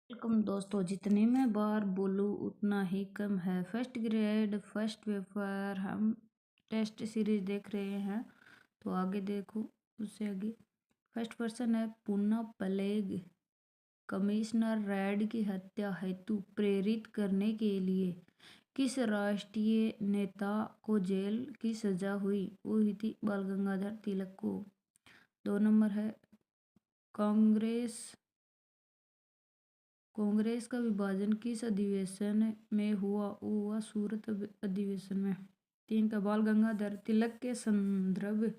Welcome दोस्तों, जितनी मैं बार बोलूँ उतना ही कम है। फर्स्ट ग्रेड फर्स्ट पेपर हम टेस्ट सीरीज देख रहे हैं, तो आगे देखो। उससे आगे फर्स्ट पर्सन है पूना प्लेग। कमिश्नर रेड की हत्या हेतु प्रेरित करने के लिए किस राष्ट्रीय नेता को जेल की सजा हुई? वो हुई थी बाल गंगाधर तिलक को। 2 नंबर है कांग्रेस कांग्रेस का विभाजन किस अधिवेशन में हुआ? वो हुआ सूरत अधिवेशन में। 3 का बाल गंगाधर तिलक के संदर्भ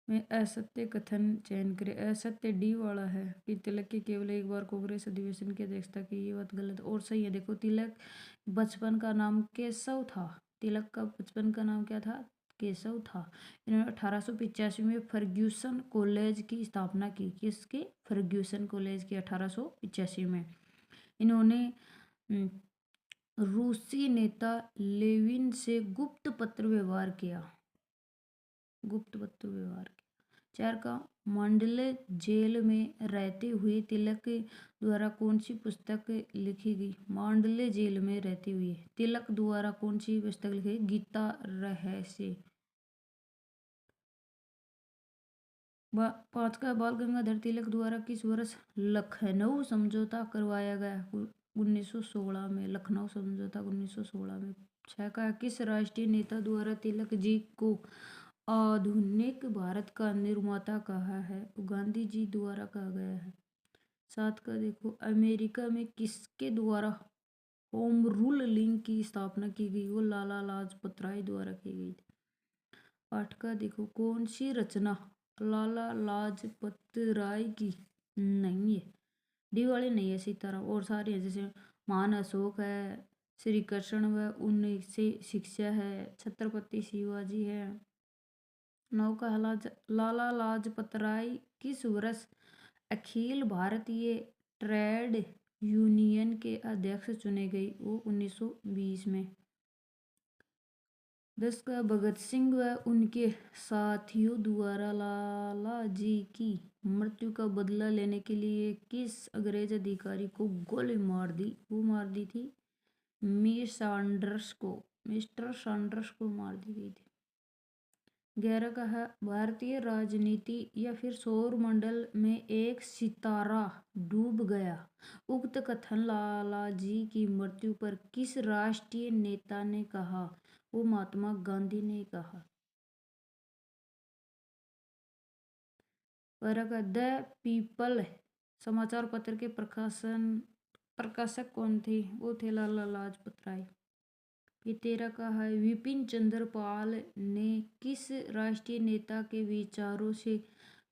में असत्य कथन चयन करें। असत्य डी वाला है कि तिलक की केवल एक बार कांग्रेस अधिवेशन की अध्यक्षता की, ये बात गलत और सही है। देखो, तिलक बचपन का नाम केशव था। तिलक का बचपन का नाम क्या था? केशव था। इन्होंने 1885 में फर्ग्यूसन कॉलेज की स्थापना की। किसके? फर्ग्यूसन कॉलेज की 1885 में। इन्होंने रूसी नेता लेविन से गुप्त पत्र व्यवहार किया। 4 का मांडले जेल में रहते हुए तिलक द्वारा कौन सी पुस्तक लिखी गई? मांडले जेल में रहते हुए तिलक द्वारा कौन सी पुस्तक लिखी? गीता रहस्य। 5 का बाल गंगाधर तिलक द्वारा किस वर्ष लखनऊ समझौता करवाया गया? 1916 में। लखनऊ समझौता 1916 में। 6 का किस राष्ट्रीय नेता द्वारा तिलक जी को आधुनिक भारत का निर्माता कहा है? गांधी जी द्वारा कहा गया है। 7 का देखो, अमेरिका में किसके द्वारा होम रूल लीग की स्थापना की गई? वो लाला लाजपत राय द्वारा की गई थी। 8 का देखो, कौन सी रचना लाला लाजपत राय की नहीं है? डी वाले नहीं है, सीताराम और सारे हैं, जैसे महान अशोक है, श्री कृष्ण व उनसे शिक्षा है, छत्रपति शिवाजी है। 9 का लाला लाजपत राय किस वर्ष अखिल भारतीय ट्रेड यूनियन के अध्यक्ष चुने गए? वो 1920 में। 10 का भगत सिंह व उनके साथियों द्वारा लाला जी की मृत्यु का बदला लेने के लिए किस अंग्रेज अधिकारी को गोली मार दी? वो मार दी थी मिस्टर सैंडर्स को मार दी गई थी। 11 का है भारतीय राजनीति या फिर सौर मंडल में एक सितारा डूब गया। उक्त कथन लाला जी की मृत्यु पर किस राष्ट्रीय नेता ने कहा? वो महात्मा गांधी ने कहा। द पीपल समाचार पत्र के प्रकाशक कौन थे? वो थे लाला लाजपत राय। ये 13 का है विपिन चंद्र पाल ने किस राष्ट्रीय नेता के विचारों से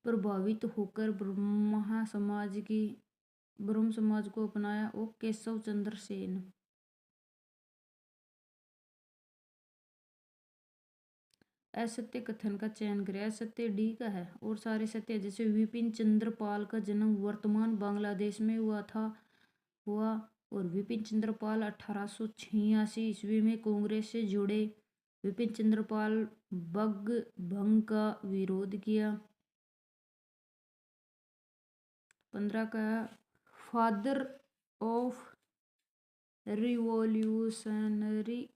प्रभावित होकर ब्रह्म समाज को अपनाया? वो केशव चंद्र सेन। असत्य कथन का चयन करें। असत्य डी का है और सारे सत्य, जैसे विपिन चंद्र पाल का जन्म वर्तमान बांग्लादेश में हुआ और विपिन चंद्र पाल 1886 ईस्वी में कांग्रेस से जुड़े। विपिन चंद्र पाल बग भंग का विरोध किया। 15 का father of revolutionary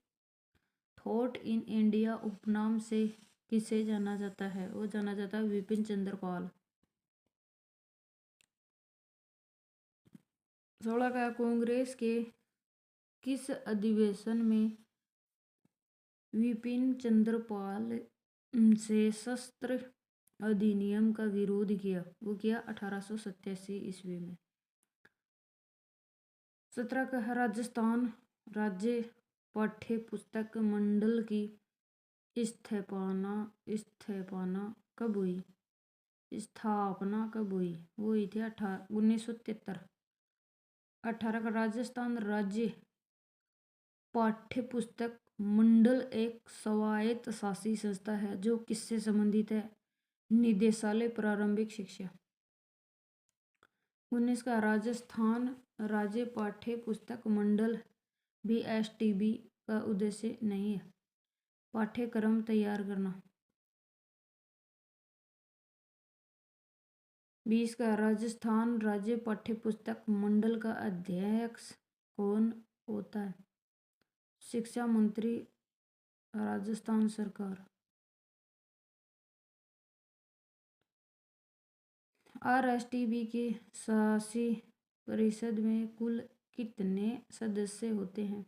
thought in India उपनाम से किसे जाना जाता है? वो जाना जाता है विपिन चंद्र पाल। 16 का कांग्रेस के किस अधिवेशन में विपिन चंद्र पाल से शस्त्र अधिनियम का विरोध किया? वो किया 1887 ईस्वी में। 17 का राजस्थान राज्य पाठ्य पुस्तक मंडल की स्थापना कब हुई? वो हुई थी 1973। 18 का राजस्थान राज्य पाठ्य पुस्तक मंडल एक स्वायत्त शासी संस्था है जो किससे संबंधित है? निदेशालय प्रारंभिक शिक्षा। 19 का राजस्थान राज्य पाठ्य पुस्तक मंडल BSTB का उद्देश्य नहीं है पाठ्यक्रम तैयार करना। 20 का राजस्थान राज्य पाठ्य पुस्तक मंडल का अध्यक्ष कौन होता है? शिक्षा मंत्री, राजस्थान सरकार। आरएसटीबी की शासी परिषद में कुल कितने सदस्य होते हैं?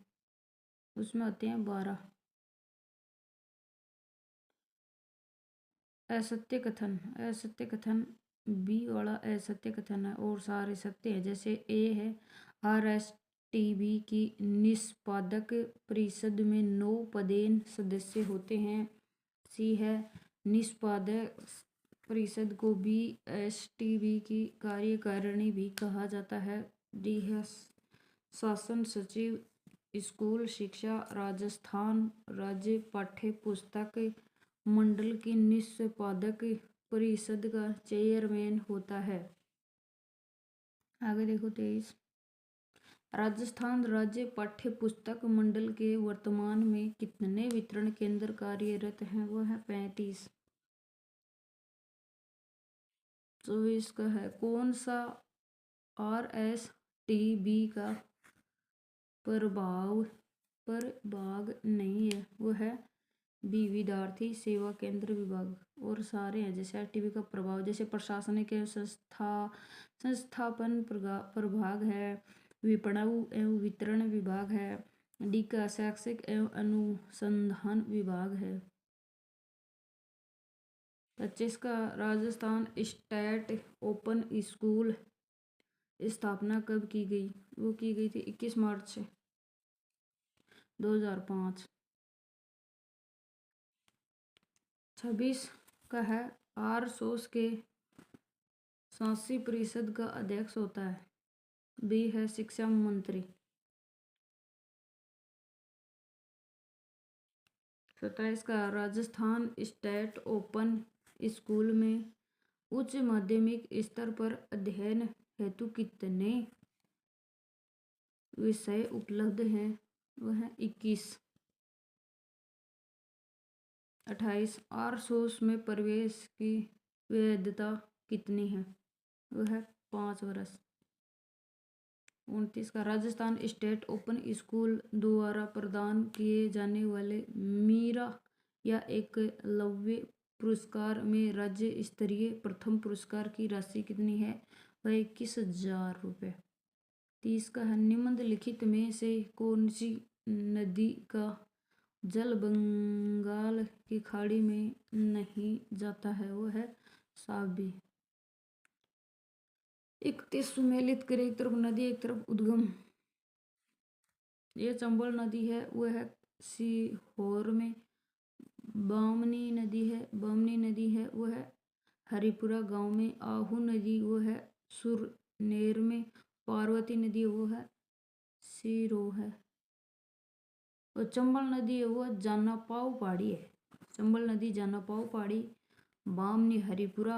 उसमें होते हैं 12। असत्य कथन, असत्य कथन बी वाला असत्य कथन है और सारे सत्य है। जैसे ए है आरएसटीबी की निष्पादक परिषद में 9 पदेन सदस्य होते हैं। सी है निष्पादक परिषद को बीएसटीबी की कार्यकारिणी भी कहा जाता है। डी है शासन सचिव स्कूल शिक्षा राजस्थान राज्य पाठ्य पुस्तक मंडल की निष्पादक परिषद का चेयरमैन होता है। आगे देखो 23 राजस्थान राज्य पाठ्य पुस्तक मंडल के वर्तमान में कितने वितरण केंद्र कार्यरत हैं? वो है 35। 24 का है कौन सा आरएसटीबी का प्रभाग नहीं है? वो है बी विद्यार्थी सेवा केंद्र विभाग। और सारे हैं जैसे आरटीबी का प्रभाव, जैसे प्रशासनिक एवं संस्थापन प्रभाग है, विपणन एवं वितरण विभाग है, डी का शैक्षिक एवं अनुसंधान विभाग है। 25 का राजस्थान स्टेट ओपन स्कूल स्थापना कब की गई? वो की गई थी 21 मार्च 2005। 26 का है आरसोस के शासी परिषद का अध्यक्ष होता है। बी है शिक्षा मंत्री। 27 का राजस्थान स्टेट ओपन स्कूल में उच्च माध्यमिक स्तर पर अध्ययन हेतु कितने विषय उपलब्ध हैं? वह है 21। 28 आरसोस में प्रवेश की वैधता कितनी है? वह है 5 वर्ष। 29 का राजस्थान स्टेट ओपन स्कूल द्वारा प्रदान किए जाने वाले मीरा या एकलव्य पुरस्कार में राज्य स्तरीय प्रथम पुरस्कार की राशि कितनी है? वह 21,000 रुपये। 30 का है निम्नलिखित में से कौन सी नदी का जल बंगाल की खाड़ी में नहीं जाता है? वो है साबी। 31 सुमेलित करे एक तरफ नदी एक तरफ उद्गम। ये चंबल नदी है वो है सीहोर में। बामनी नदी है वो है हरिपुरा गांव में। आहू नदी वो है सुरनेर में। पार्वती नदी वो है सिरो है। और चंबल नदी है वो जानापाव पहाड़ी है। चंबल नदी जानापाव पहाड़ी। बामनी हरिपुरा।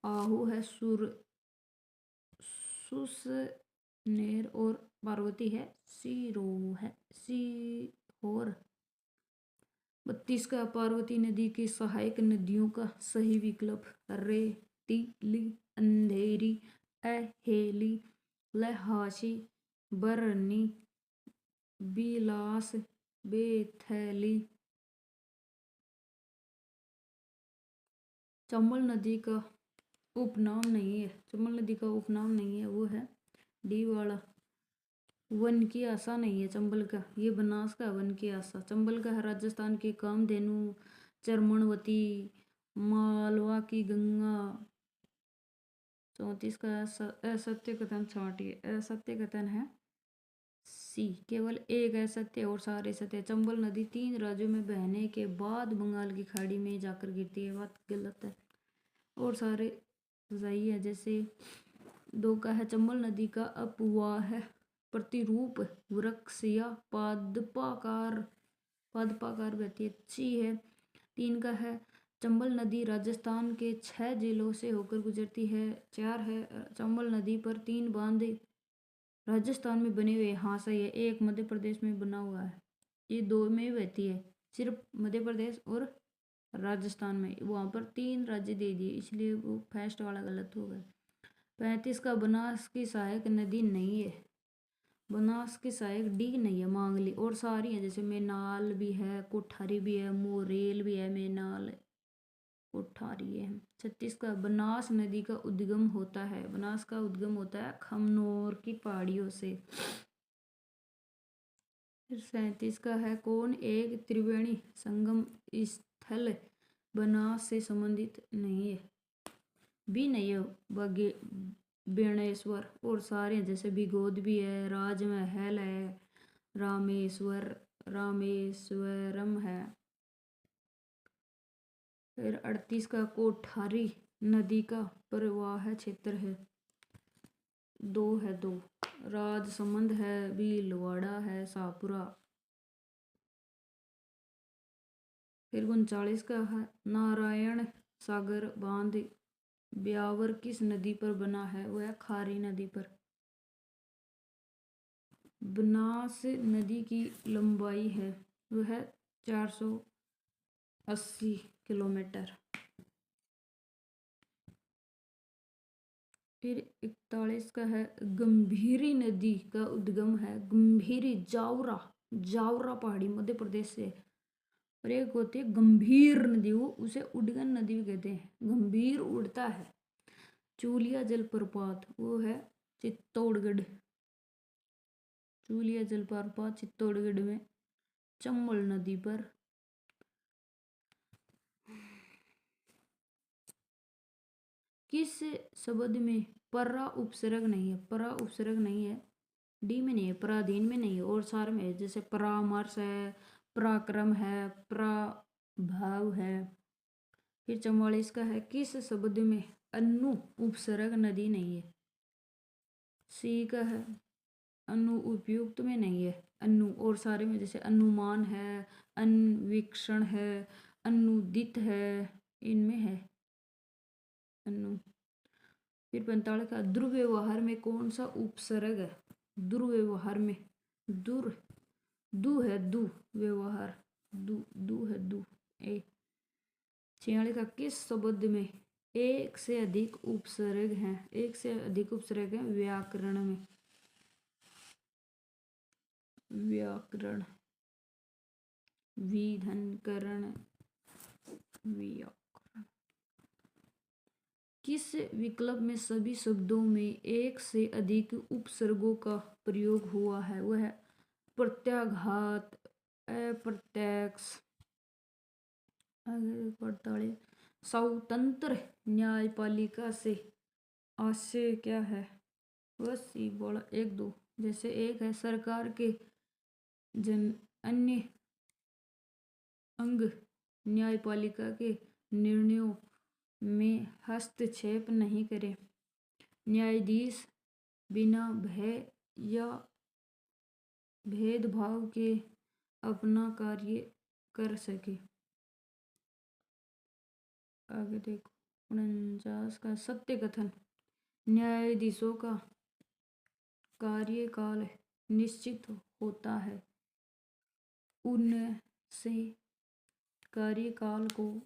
आहू है सुसनेर और पार्वती है सीहोर। 32 का पार्वती नदी की सहायक नदियों का सही विकल्प रेतीली, अंधेरी, अहेली, लहासी, बरनी, बिलास, बेथली। चंबल नदी का उपनाम नहीं है। चंबल नदी का उपनाम नहीं है वो है डी वाला वन की आशा नहीं है चंबल का। ये बनास का वन की आशा। चंबल का है राजस्थान की कामधेनु, चरमनवती, मालवा की गंगा। 34 का असत्य कथन छांटिए। असत्य कथन है सी केवल एक असत्य और सारे सत्य। चंबल नदी 3 राज्यों में बहने के बाद बंगाल की खाड़ी में जाकर गिरती है। बात गलत है और सारे सही है। जैसे 2 का है चंबल नदी का अपवाह प्रतिरूप वृक्ष या पादपाकार बहती अच्छी है। 3 का है चंबल नदी राजस्थान के 6 जिलों से होकर गुजरती है। 4 है चंबल नदी पर 3 बांध राजस्थान में बने हुए। हाँ सही है। एक मध्य प्रदेश में बना हुआ है। ये 2 में बहती है सिर्फ मध्य प्रदेश और राजस्थान में, वहाँ पर 3 राज्य दे दिए, इसलिए वो फर्स्ट वाला गलत हो गया। 35 का बनास की सहायक नदी नहीं है, बनास की सहायक डी नहीं है, मांगली और सारी है, जैसे मेनाल भी है, कोठारी भी है, मोरेल भी है, मेनाल कोठारी है। 36 का बनास नदी का उद्गम होता है, बनास का उद्गम होता है खमनोर की पहाड़ियों से। फिर 37 का है, कौन एक त्रिवेणी संगम स्थल बनास से संबंधित नहीं है, भी नहीं है, बगे बेणेश्वर और सारे जैसे भिगोद भी है, राजमहल है, रामेश्वर रामेश्वरम है। फिर 38 का कोठारी नदी का प्रवाह क्षेत्र है, 2 है 2, राजसमंद है, भीलवाड़ा है, शाहपुरा। फिर 39 का है, नारायण सागर बांध ब्यावर किस नदी पर बना है, वह खारी नदी पर। बनास नदी की लंबाई है वह 480 किलोमीटर। फिर 41 का है, गंभीरी नदी का उद्गम है, गंभीरी जावरा, जावरा पहाड़ी मध्य प्रदेश से। और एक होती है गंभीर नदी, वो उसे उद्गम नदी भी कहते हैं, गंभीर उड़ता है। चूलिया जलप्रपात वो है चित्तौड़गढ़, चूलिया जलप्रपात चित्तौड़गढ़ में चंबल नदी पर। किस शब्द में परा उपसर्ग नहीं है, परा उपसर्ग नहीं है, डी में नहीं है, पराधीन में नहीं है और सार में है, जैसे परामर्श है, पराक्रम है, प्रभाव है। फिर 44 का है, किस शब्द में अनु उपसर्ग नदी नहीं है, सी का है, अनु उपयुक्त में नहीं है, अनु और सारे में, जैसे अनुमान है, अन्वीक्षण है, अनुदित है, इनमें है अनु। फिर 45 का, दुर्व्यवहार में कौन सा उपसर्ग है, दुर्व्यवहार में दुर दु है, दु व्यवहार, दु है, दु ए। 46 का, किस शब्द में एक से अधिक उपसर्ग हैं, एक से अधिक उपसर्ग हैं व्याकरण में, व्याकरण, विधनकरण, व्याकरण। किस विकल्प में सभी शब्दों में एक से अधिक उपसर्गों का प्रयोग हुआ है, वह है प्रत्याघात, अप्रत्यक्ष। 48 स्वतंत्र न्यायपालिका से आशय क्या है, वह सी बड़ा 1 2, जैसे एक है सरकार के जन अन्य अंग न्यायपालिका के निर्णयों में हस्तक्षेप नहीं करे, न्यायाधीश बिना भय या भेदभाव के अपना कार्य कर सके। आगे देखो 49 का, सत्य कथन, न्यायाधीशों का कार्यकाल निश्चित होता है, उनसे कार्यकाल को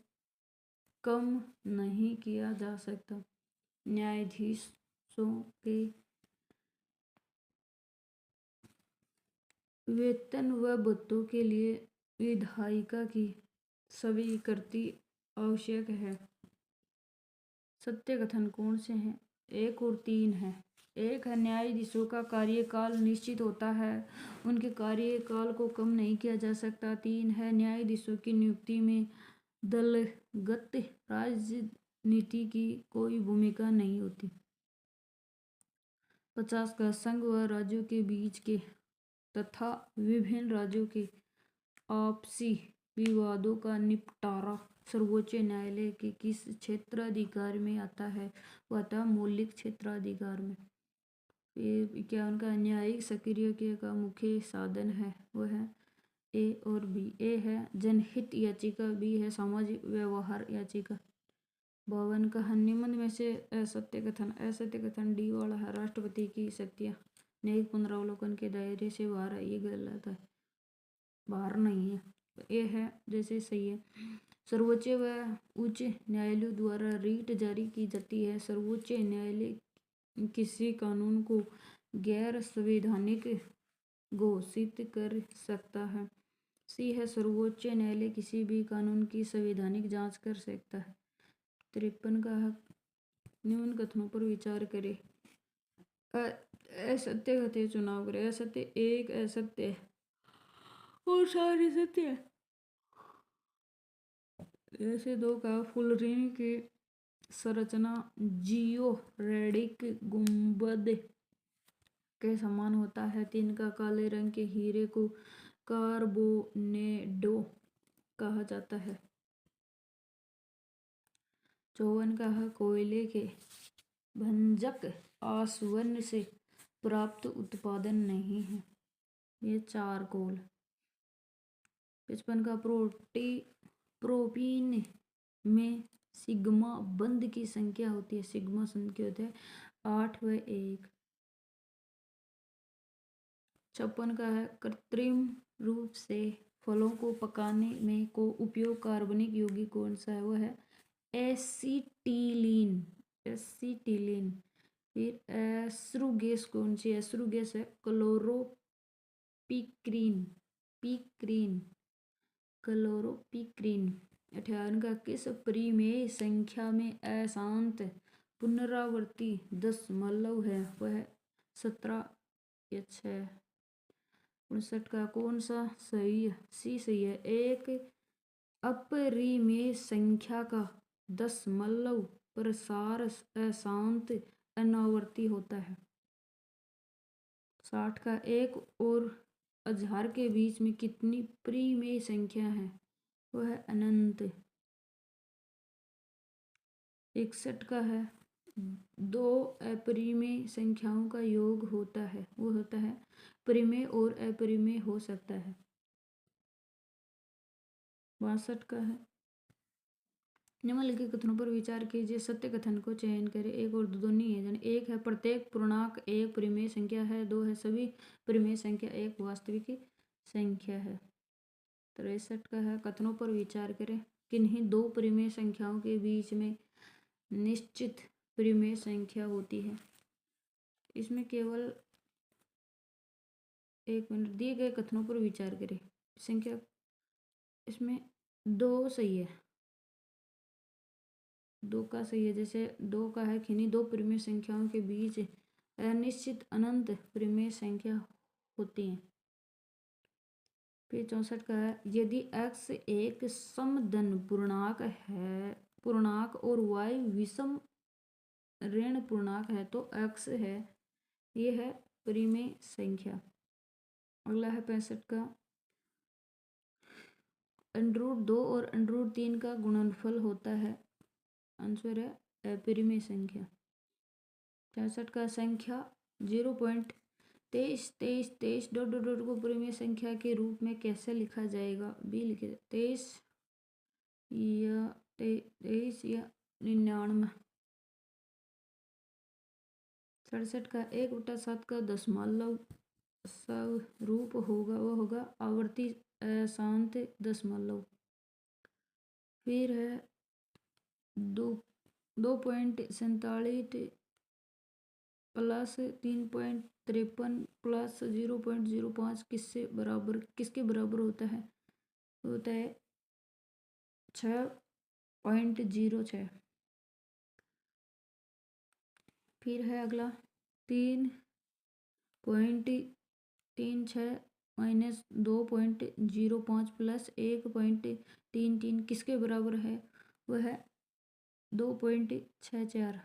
कम नहीं किया जा सकता, न्यायाधीशों के वेतन व भत्तों के लिए विधायिका की स्वीकृति आवश्यक है। सत्य कथन कौन से हैं, 1 और 3 है। 1 है, न्यायाधीशों का कार्यकाल निश्चित होता है, उनके कार्यकाल को कम नहीं किया जा सकता। 3 है, न्यायाधीशों की नियुक्ति में दलगत राजनीति की कोई भूमिका नहीं होती। 50 का, संघ व राज्यों के बीच के तथा विभिन्न राज्यों के आपसी विवादों का निपटारा सर्वोच्च न्यायालय के किस क्षेत्राधिकार में आता है, वह आता मौलिक क्षेत्राधिकार में। फिर 51 का, न्यायिक सक्रियता का मुख्य साधन है, वह है ए और बी। ए है जनहित याचिका, बी है सामाजिक व्यवहार याचिका। 52 का, निम्न में से असत्य कथन, असत्य कथन डी वाला है, राष्ट्रपति की शक्तियाँ न्यायिक पुनरावलोकन के दायरे से बाहर है, ये गलत है, बाहर नहीं है। ये है जैसे सही है, सर्वोच्च व उच्च न्यायालयों द्वारा रीट जारी की जाती है। सर्वोच्च न्यायालय किसी कानून को गैर संवैधानिक घोषित कर सकता है। सी है सर्वोच्च न्यायालय किसी भी कानून की संवैधानिक जांच कर सकता है। 53 का हक निम्न कथनों पर विचार करें। असत्य कथ्य चुनाव करें। असत्य एक असत्य है और सारे सत्य है। ऐसे दो का फुलरिन की संरचना जियोरेडिक गुंबद के समान होता है। 3 का काले रंग के हीरे को कार्बोनेडो कहा जाता है। 54 का है कोयले के भंजक आसवन से प्राप्त उत्पादन नहीं है, ये चारकोल। 55 का प्रोपीन में सिग्मा बंध की संख्या होती है। सिग्मा संख्या होती है 8 व 1। 56 का है कृत्रिम रूप से फलों को पकाने में को उपयोग कार्बनिक यौगिक कौन सा है? वो है एसिटिलीन। एसिटिलीन। फिर एस्ट्रू गैस कौन सी? एस्ट्रू गैस है क्लोरोपिक्रीन। पिक्रीन क्लोरोपिक्रीन। 58 का किस परिमेय संख्या में अशांत पुनरावर्ती दशमलव है? वह 17 या 6। 59 का कौन सा सही है? सी सही है। एक अपरिमेय संख्या का दशमलव प्रसार अशांत अनावर्ती होता है। 60 का एक और अजहर के बीच में कितनी परिमेय संख्या है? वह है अनंत। 61 का है दो अपरिमेय संख्याओं का योग होता है, वो होता है परिमेय और अपरिमेय हो सकता है। 62 का है निम्नलिखित कथनों पर विचार कीजिए, सत्य कथन को चयन करें। एक और दो नहीं है, यानी एक है प्रत्येक पूर्णांक एक परिमेय संख्या है। 2 है सभी परिमेय संख्या एक वास्तविक संख्या है। 63 का है कथनों पर विचार करें, किन्हीं दो परिमेय संख्याओं के बीच में निश्चित परिमेय संख्या होती है। इसमें केवल एक मिनट, दिए गए कथनों पर विचार करें। संख्या इसमें 2 सही है, 2 का सही है। जैसे 2 का है किन्हीं दो परिमेय संख्याओं के बीच अनिश्चित अनंत परिमेय संख्या होती है। फिर 64 का है यदि x एक समधन पूर्णांक है, पूर्णांक और y विषम ऋण पूर्णांक है तो x है, ये है परिमेय संख्या। अगला है 65 का √2 और √3 का गुणनफल होता है। आंसर है अपरिमेय संख्या। 66 का संख्या 0.232323 डॉट डॉट डॉट को परिमेय संख्या के रूप में कैसे लिखा जाएगा? बी लिखे 23 या 23 या 99। 67 का 1/7 का दशमलव स्वरूप होगा, वो होगा आवर्ती अशांत दशमलव। फिर है 2.47 प्लस 3.53 प्लस 0.05 किसके बराबर होता है? होता है 6.06। फिर है अगला 3.36 माइनस 2.05 प्लस 1.33 किसके बराबर है? वह है 2.64।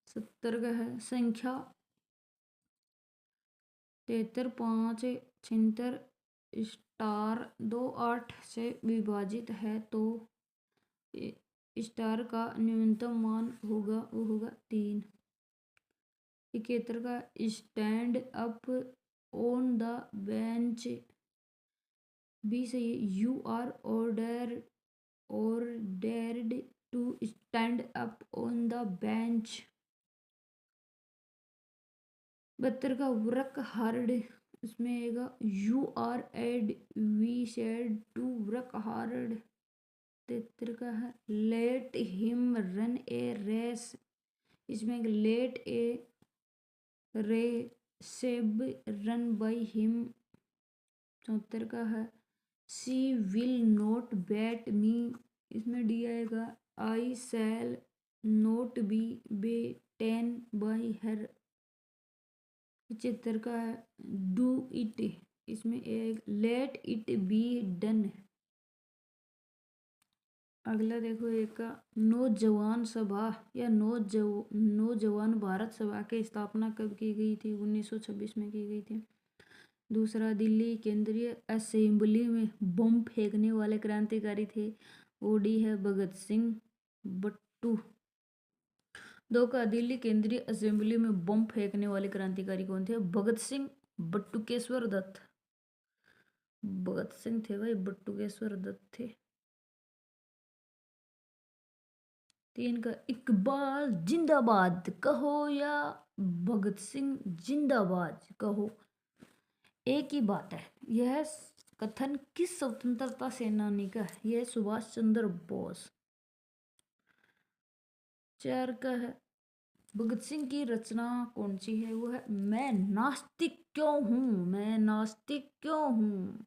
70 का है संख्या 73 5 76 स्टार 28 से विभाजित है तो स्टार का न्यूनतम मान होगा, वो होगा 3। 71 का stand up on the bench, B से you are ordered to stand up on the bench. 72 का वर्क हार्ड इसमें आएगा you are advised to work hard. तेतर का है let him run a race. इसमें let a race be run by him. 74 का है she will not beat me. इसमें डी आएगा I shall not be beaten by her. 75 का है डू इट। इसमें एक लेट इट बी डन। अगला देखो एक का नौजवान सभा या नौजवान भारत सभा की स्थापना कब की गई थी? 1926 में की गई थी। दूसरा दिल्ली केंद्रीय असेंबली में बम फेंकने वाले क्रांतिकारी थे। ओडी है भगत सिंह बट्टू। दो का दिल्ली केंद्रीय असेंबली में बम फेंकने वाले क्रांतिकारी कौन थे? भगत सिंह बटुकेश्वर दत्त। भगत सिंह थे भाई, बटुकेश्वर दत्त थे। 3 का इकबाल जिंदाबाद कहो या भगत सिंह जिंदाबाद कहो, एक ही बात है। यह कथन किस स्वतंत्रता सेनानी का है? यह सुभाष चंद्र बोस। 4 का है भगत सिंह की रचना कौन सी है? वो है मैं नास्तिक क्यों हूं, मैं नास्तिक क्यों हूं।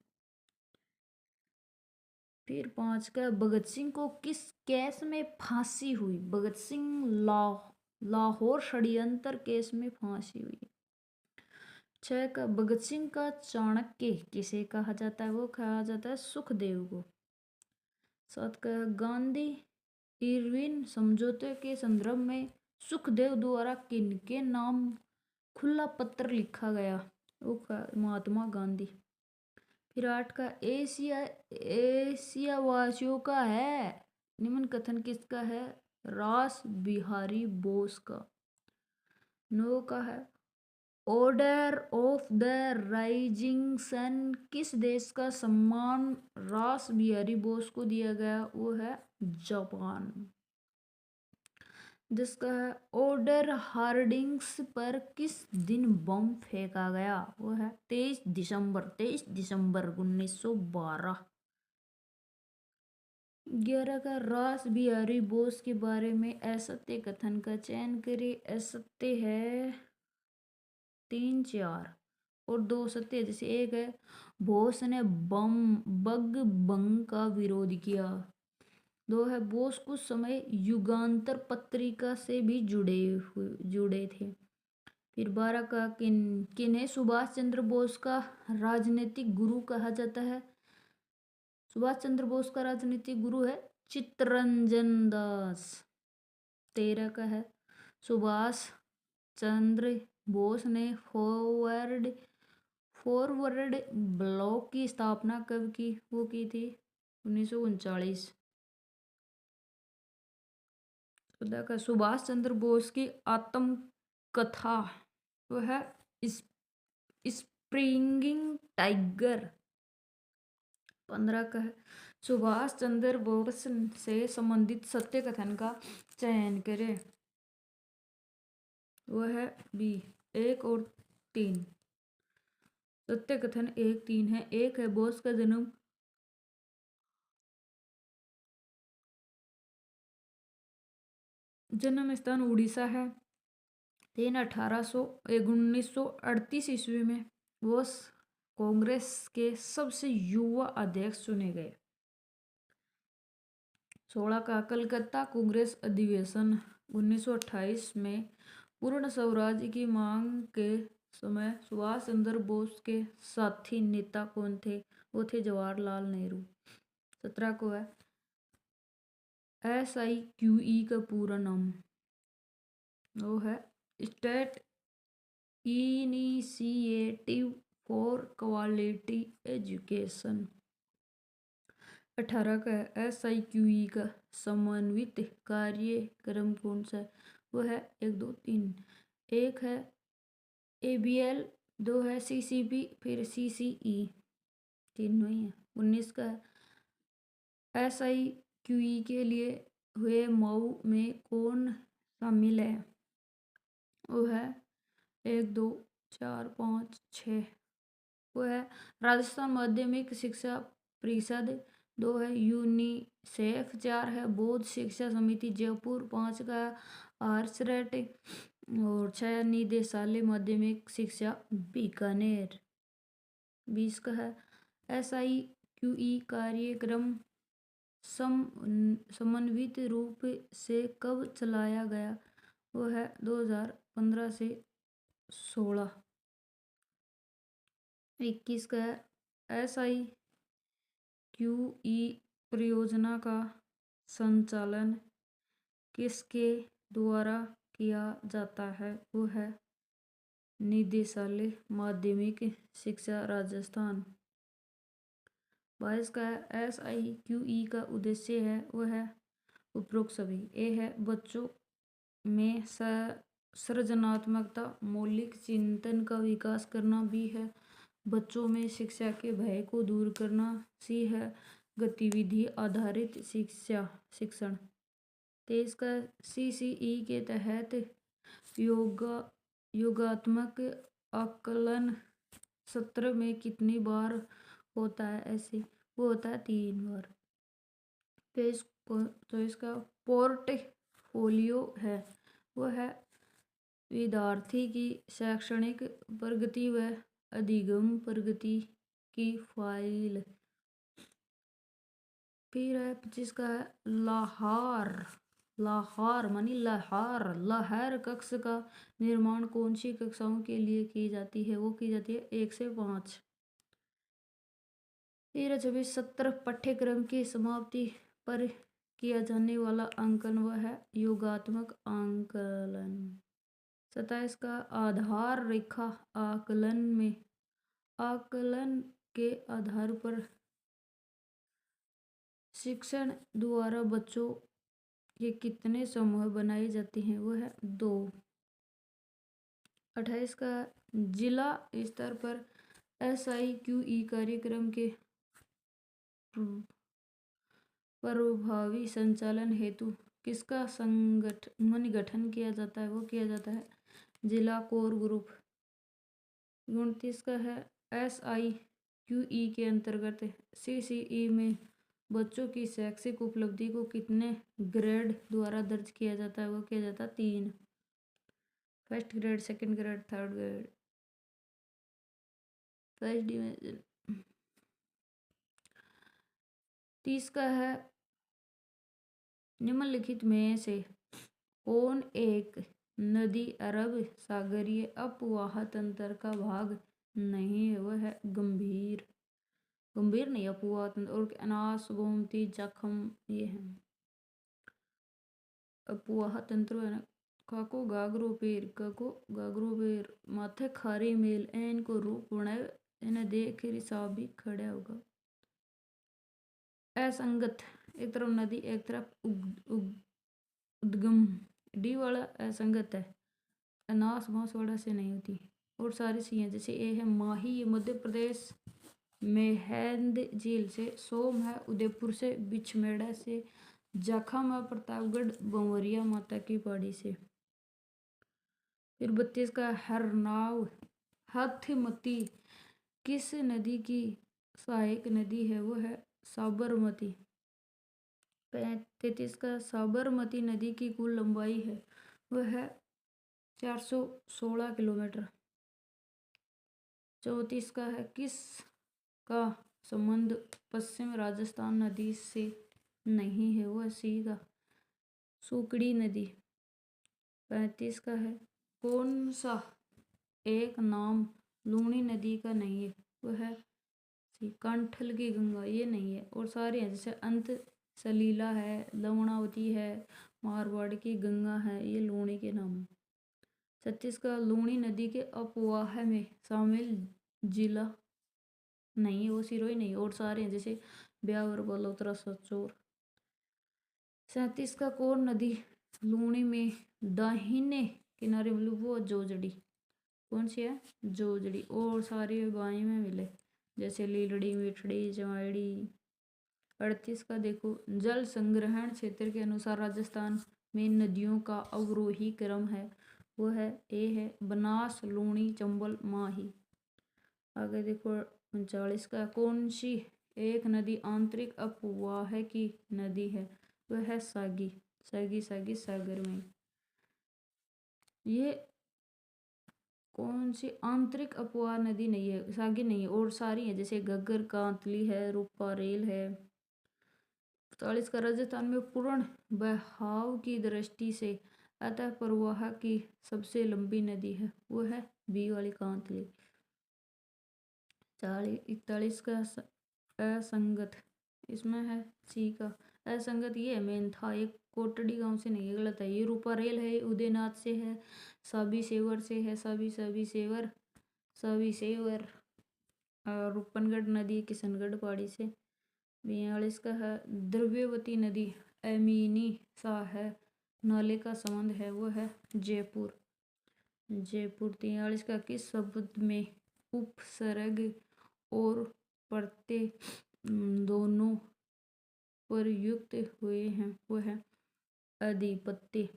फिर 5 का भगत सिंह को किस केस में फांसी हुई? भगत सिंह लाहौर षड्यंत्र केस में फांसी हुई। 6 का भगत सिंह का चाणक्य किसे कहा जाता है? वो कहा जाता है सुखदेव को। 7 का गांधी इरविन समझौते के संदर्भ में सुखदेव द्वारा किनके नाम खुला पत्र लिखा गया? वो महात्मा गांधी। फिर 8 का एशिया वासियों का है निम्न कथन किसका है? रास बिहारी बोस का। 9 का है order of the rising sun किस देश का सम्मान रास बिहारी बोस को दिया गया? वो है जापान। जिसका है ऑर्डर हार्डिंग्स पर किस दिन बम फेंका गया? वो है 23 दिसंबर 1912। 11 का रास बिहारी बोस के बारे में असत्य कथन का चयन करे। असत्य है 3 4 और 2 सत्य। जैसे एक है बोस ने बग बंग का विरोध किया। 2 है बोस कुछ समय युगांतर पत्रिका से भी जुड़े थे। फिर 12 का किन्हें सुभाष चंद्र बोस का राजनीतिक गुरु कहा जाता है? सुभाष चंद्र बोस का राजनीतिक गुरु है चित्तरंजन दास। 13 का है सुभाष चंद्र बोस ने फॉरवर्ड ब्लॉक की स्थापना कब की? वो की थी 1939। 14 का सुभाष चंद्र बोस की आत्मकथा वो है स्प्रिंगिंग टाइगर। 15 का है सुभाष चंद्र बोस से संबंधित सत्य कथन का चयन करें। वह है बी 1 और 3। सत्य कथन 1 3 है। 1 है बोस का जन्म स्थान उड़ीसा है। 3 1938 ईस्वी में बोस कांग्रेस के सबसे युवा अध्यक्ष चुने गए। 16 का कलकत्ता कांग्रेस अधिवेशन 1928 में पूर्ण स्वराज्य की मांग के समय सुभाष चंद्र बोस के साथी नेता कौन थे? वो थे जवाहरलाल नेहरू। 17 को है SIQE का पूरा नाम वो है state initiative for quality education. 18 का है SIQE का समन्वित कार्यक्रम कौन सा है? वो है 1 2 3। 1 है ABL, 2 है CCP, फिर CCE, तीनों ही है। 19 का है SIQE के लिए हुए मऊ में कौन शामिल है? वो है 1 2 4 5 6। वो है राजस्थान माध्यमिक शिक्षा परिषद। 2 है यूनिसेफ। 4 है बौद्ध शिक्षा समिति जयपुर। 5 का आर्सरेट। और 6 निदेशालय माध्यमिक शिक्षा बीकानेर। 20 का है SIQE कार्यक्रम समन्वित रूप से कब चलाया गया? वो है 2015 से 16। 21 का है SIQE परियोजना का संचालन किसके द्वारा किया जाता है? वो है निदेशालय माध्यमिक शिक्षा राजस्थान। 22 का है SIQE का उद्देश्य है वो है उपरोक्त सभी। ए है बच्चों में सृजनात्मकता मौलिक चिंतन का विकास करना। बी है बच्चों में शिक्षा के भय को दूर करना। सी है गतिविधि आधारित शिक्षण। 23 का CCE के तहत योगात्मक आकलन सत्र में कितनी बार होता है? ऐसे वो होता है 3 बार। तो इसका पोर्टफोलियो है वो है विद्यार्थी की शैक्षणिक प्रगति व अधिगम प्रगति की फाइल। फिर है 25 का है लाहौर मानी लहर कक्ष का निर्माण कौन सी कक्षाओं के लिए की जाती है? वो की जाती है 1 से 5। फिर 26 सत्र पाठ्यक्रम की समाप्ति पर किया जाने वाला आंकलन वह है योगात्मक आंकलन। 27 का आधार रेखा आकलन में आकलन के आधार पर शिक्षण द्वारा बच्चों के कितने समूह बनाए जाते हैं? वो है 2। 28 का जिला स्तर पर SIQE कार्यक्रम के प्रभावी संचालन हेतु किसका गठन किया जाता है? वो किया जाता है जिला कोर ग्रुप। 29 का है SIQE के अंतर्गत CCE में बच्चों की शैक्षिक उपलब्धि को कितने ग्रेड द्वारा दर्ज किया जाता है? वो किया जाता है 3। First grade, second grade, third grade, first division. 30 का है निम्नलिखित में से कौन एक नदी अरब सागरीय अपवाह तंत्र का भाग नहीं है? वह है गंभीर नहीं अपवाह तंत्र। और अनास गोमती जखम ये है अपवाह तंत्र है ना। काको गागरो पेर माथे खारी मेल एन को रूप बनाए इन्हें देख हिसाब भी खड़ा होगा। असंगत एक तरफ नदी एक तरफ उद्गम। डी वाला असंगत है अनास बांस वाला से नहीं होती। और सारी सी हैं जैसे ए है माही ये मध्य प्रदेश में हैंद झील से। सोम है उदयपुर से। बिछमेड़ा से। जखम है प्रतापगढ़ बंवरिया माता की पहाड़ी से। फिर 32 का हरनाव हथमती किस नदी की सहायक नदी है? वो है साबरमती। 33 का साबरमती नदी की कुल लंबाई है वह है 416 किलोमीटर। 34 का है किस का संबंध पश्चिम राजस्थान नदी से नहीं है? वह सी का सुकड़ी नदी। 35 का है कौन सा एक नाम लूणी नदी का नहीं है? वह है सी कंठल की गंगा ये नहीं है। और सारे हैं जैसे अंत सलीला है, लवणावती है, मारवाड़ की गंगा है, ये लूणी के नाम है। 36 का लूणी नदी के अपवाह में शामिल जिला नहीं है, वो सिरोही नहीं। और सारे हैं जैसे ब्यावर, बलोतरा, सचोर। 37 का कौन नदी लूणी में दाहिने किनारे मतलब वो जोजड़ी कौन सी है? जोजड़ी। और सारी बाई में मिले जैसे लीलड़ी, मिठड़ी, जमाड़ी। 38 का देखो जल संग्रहण क्षेत्र के अनुसार राजस्थान में नदियों का अवरोही क्रम है वो है ए है बनास, लूणी, चंबल, माही। आगे देखो 39 का, कौन सी एक नदी आंतरिक अपवाह की नदी है? वह है सागी। सागी सागी सागर में। ये कौन सी आंतरिक अपवाह नदी नहीं है, सागी नहीं है, और सारी है, जैसे घग्गर, कांतली है, रूपा रेल है। 40 का, राजस्थान में पूर्ण बहाव की दृष्टि से अतः प्रवाह की सबसे लंबी नदी है, वो है बी वाली कांतली। 41 का, असंगत, इसमें है सी का असंगत, ये है मेन था, एक कोटड़ी गांव से नहीं है, गलत है। ये रूपा रेल है, उदयनाथ से है, साबी सेवर से है, साबी सेवर, साबी सेवर। और रूपनगढ़ नदी किशनगढ़ पहाड़ी से। 42 का है, द्रव्यवती नदी अमीनी सा है, नाले का संबंध है, वो है जयपुर। जयपुर। 43 का, किस शब्द में उपसर्ग और प्रत्यय दोनों प्रयुक्त हुए हैं, वो है अधिपत्य।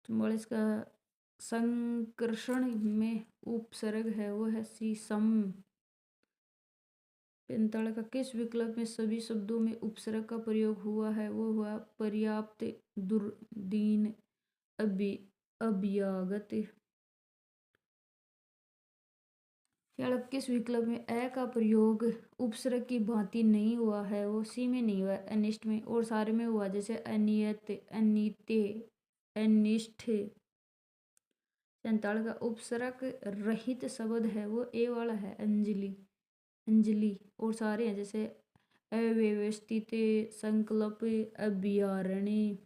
44 का, संकर्षण में उपसर्ग है, वो है शीशम। 45 का, किस विकल्प में सभी शब्दों में उपसर्ग का प्रयोग हुआ है? वो हुआ पर्याप्त, दुर्दीन, अभ्यागत। 46, किस विकल्प में अ का प्रयोग उपसर्ग की भांति नहीं हुआ है? वो सी में नहीं हुआ, अनिष्ट में, और सारे में हुआ, जैसे अनियत, अनित्य, अनिष्ठ। 47 का, उपसर्ग रहित शब्द है, वो ए वाला है, अंजलि, अंजलि, और सारे हैं, जैसे अव्यवस्थित, संकल्प, अभ्यारण्य।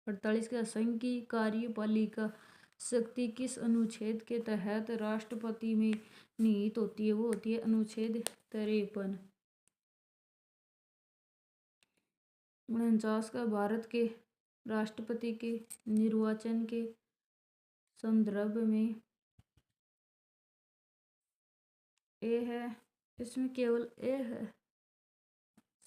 48 का, संघ की कार्यपालिका शक्ति किस अनुच्छेद के तहत राष्ट्रपति में निहित होती है? वो होती है अनुच्छेद 53। 49 का, भारत के राष्ट्रपति के निर्वाचन के संदर्भ में ए है, इसमें केवल ए है,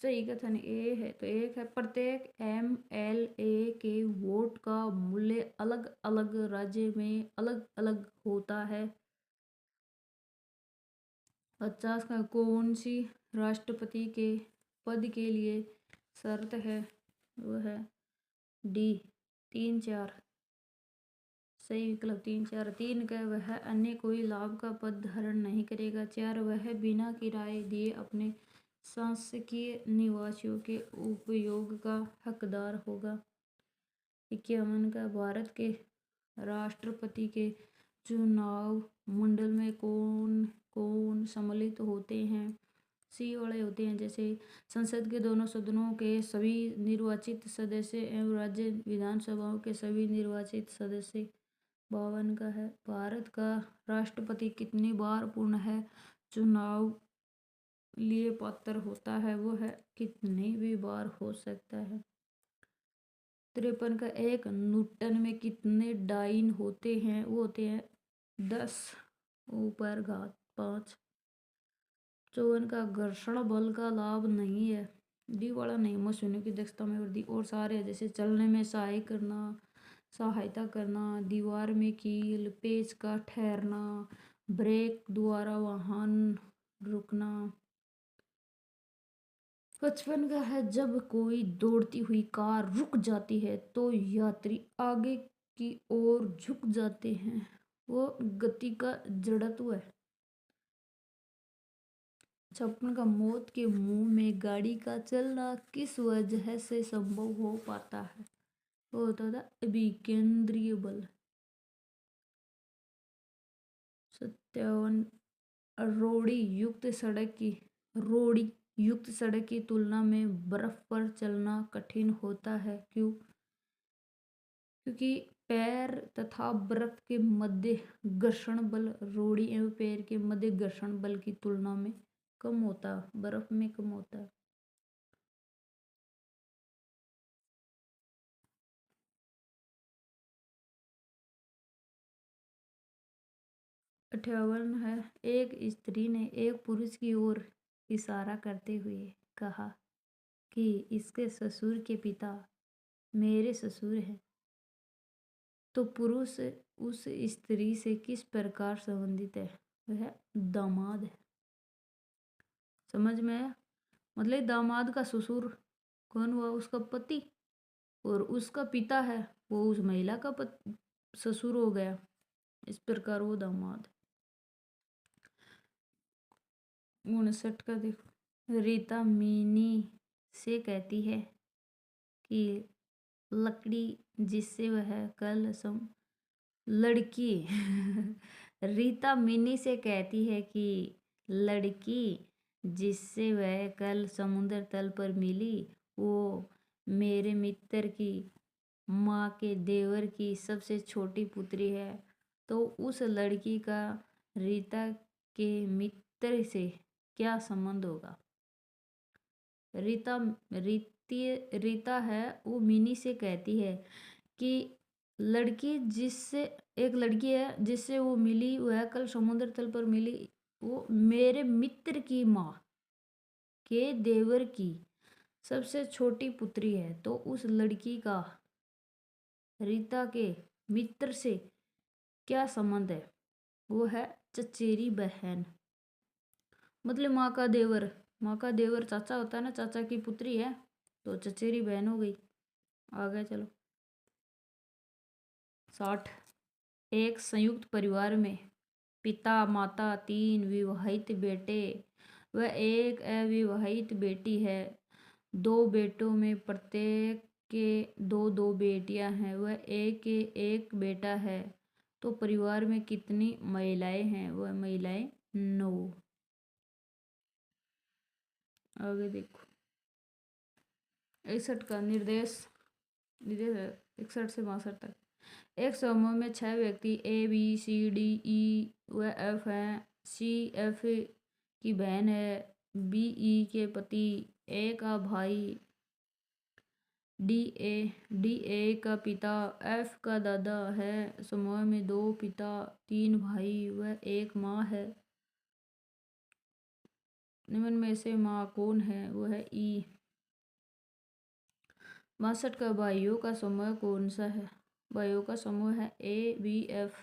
सही कथन ए है, तो एक है, प्रत्येक MLA के वोट का मूल्य अलग अलग राज्य में अलग अलग होता है। 50 का, कौन सी राष्ट्रपति के पद के लिए शर्त है? वो है डी 3 4, सही विकल्प 3 4। 3 का, वह अन्य कोई लाभ का पद धारण नहीं करेगा। 4, वह बिना किराए दिए अपने शासकीय निवासियों के उपयोग का हकदार होगा। 51 का, भारत के राष्ट्रपति के चुनाव मंडल में कौन कौन सम्मिलित होते हैं? सी वाले होते हैं, जैसे संसद के दोनों सदनों के सभी निर्वाचित सदस्य एवं राज्य विधानसभाओं के सभी निर्वाचित सदस्य। 52 का है, भारत का राष्ट्रपति कितनी बार पुनः चुनाव लिए पात्र होता है? वो है कितनी भी बार हो सकता है। 53 का, एक न्यूटन में कितने डाइन होते हैं? वो होते हैं 10 ऊपर घात 5। 54 का, घर्षण बल का लाभ नहीं है, डी वाला नहीं, मशीनों की दक्षता में वृद्धि, और सारे हैं, जैसे चलने में सहायता करना, दीवार में कील, पेच का ठहरना, ब्रेक द्वारा वाहन रुकना। 55 का है, जब कोई दौड़ती हुई कार रुक जाती है तो यात्री आगे की ओर झुक जाते हैं, वो गति का जड़त्व है। 56 का, मौत के मुंह में गाड़ी का चलना किस वजह से संभव हो पाता है? वो होता था अभिकेंद्रीय बल। 57, रोड़ी युक्त सड़क की तुलना में बर्फ पर चलना कठिन होता है, क्यों? क्योंकि पैर तथा बर्फ के मध्य घर्षण बल रोड़ी एवं पैर के मध्य घर्षण बल की तुलना में कम होता, बर्फ में कम होता है। 58 है, एक स्त्री ने एक पुरुष की ओर इशारा करते हुए कहा कि इसके ससुर के पिता मेरे ससुर हैं, तो पुरुष उस स्त्री से किस प्रकार संबंधित है? वह दामाद है। समझ में आया? मतलब दामाद का ससुर कौन हुआ? उसका पति, और उसका पिता है वो उस महिला का ससुर हो गया। इस प्रकार वो दामाद। 59 का देखो, रीता मीनी से कहती है कि लकड़ी जिससे वह कल लड़की रीता मिनी से कहती है कि लड़की जिससे वह कल समुद्र तल पर मिली वो मेरे मित्र की माँ के देवर की सबसे छोटी पुत्री है। तो उस लड़की का रीता के मित्र से क्या संबंध होगा? रीता है वो मिनी से कहती है कि लड़की जिससे एक लड़की है जिससे वो मिली, वह कल समुद्र तल पर मिली, वो मेरे मित्र की माँ के देवर की सबसे छोटी पुत्री है। तो उस लड़की का रीता के मित्र से क्या संबंध है? वो है चचेरी बहन, मतलब माँ का देवर। माँ का देवर चाचा होता है ना, चाचा की पुत्री है तो चचेरी बहन हो गई। आ गया, चलो। 60। एक संयुक्त परिवार में पिता माता, 3 विवाहित बेटे व एक अविवाहित बेटी है। 2 बेटों में प्रत्येक के 2 बेटियां हैं वह एक बेटा है। तो परिवार में कितनी महिलाएं हैं? वह महिलाएं 9। आगे देखो, 61 का निर्देश 61 से 62 तक। एक समूह में 6 व्यक्ति A B C D E व एफ हैं। सी एफ की बहन है, बी ई के पति, ए का भाई, डी ए का पिता, एफ का दादा है। समूह में 2 पिता, 3 भाई व 1 माँ है। निम्न में से माँ कौन है? वो है ई। 62 का भाइयों का समूह कौन सा है? भाइयों का समूह है ए बी एफ।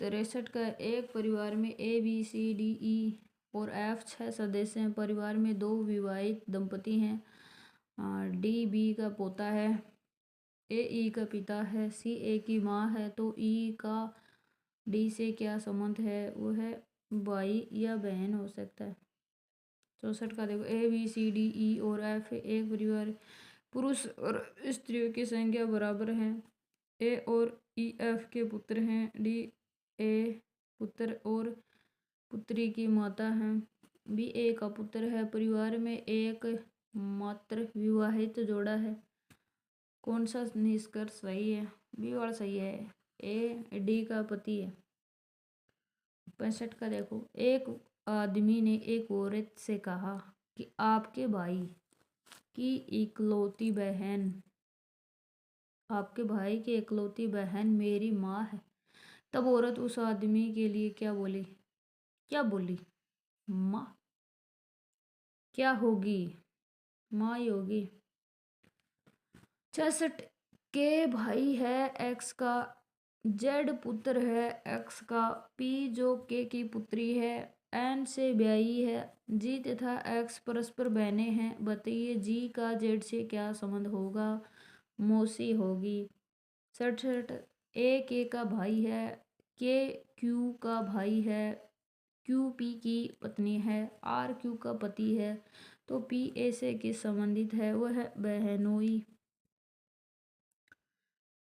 63 का एक परिवार में A B C D E और एफ 6 सदस्य हैं। परिवार में 2 विवाहित दंपति हैं। डी बी का पोता है, ए ई का पिता है, सी ए की माँ है। तो ई का डी से क्या संबंध है? वो है भाई या बहन हो सकता है। 64 का देखो, A B C D E और एफ एक परिवार, पुरुष और स्त्रियों की संख्या बराबर है। ए और ई एफ के पुत्र हैं। डी ए पुत्र और पुत्री की माता है। बी ए का पुत्र है। परिवार में एक मात्र विवाहित जोड़ा है। कौन सा निष्कर्ष सही है? बी वाला सही है। ए डी का पति है। 65 का देखो, एक आदमी ने एक औरत से कहा कि आपके भाई की इकलौती बहन आपके भाई की इकलौती बहन मेरी माँ है। तब औरत उस आदमी के लिए क्या बोली? क्या बोली? माँ। क्या होगी? माँ ही होगी। 66 के भाई है एक्स का, जेड पुत्र है एक्स का, पी जो के की पुत्री है, एन से ब्याही है, जी तथा एक्स परस्पर बहने हैं। बताइए जी का जेड से क्या संबंध होगा? मौसी होगी। 67 ए के का भाई है, के क्यू का भाई है, क्यू पी की पत्नी है, आर क्यू का पति है। तो पी ए से किस संबंधित है? वह है बहनोई।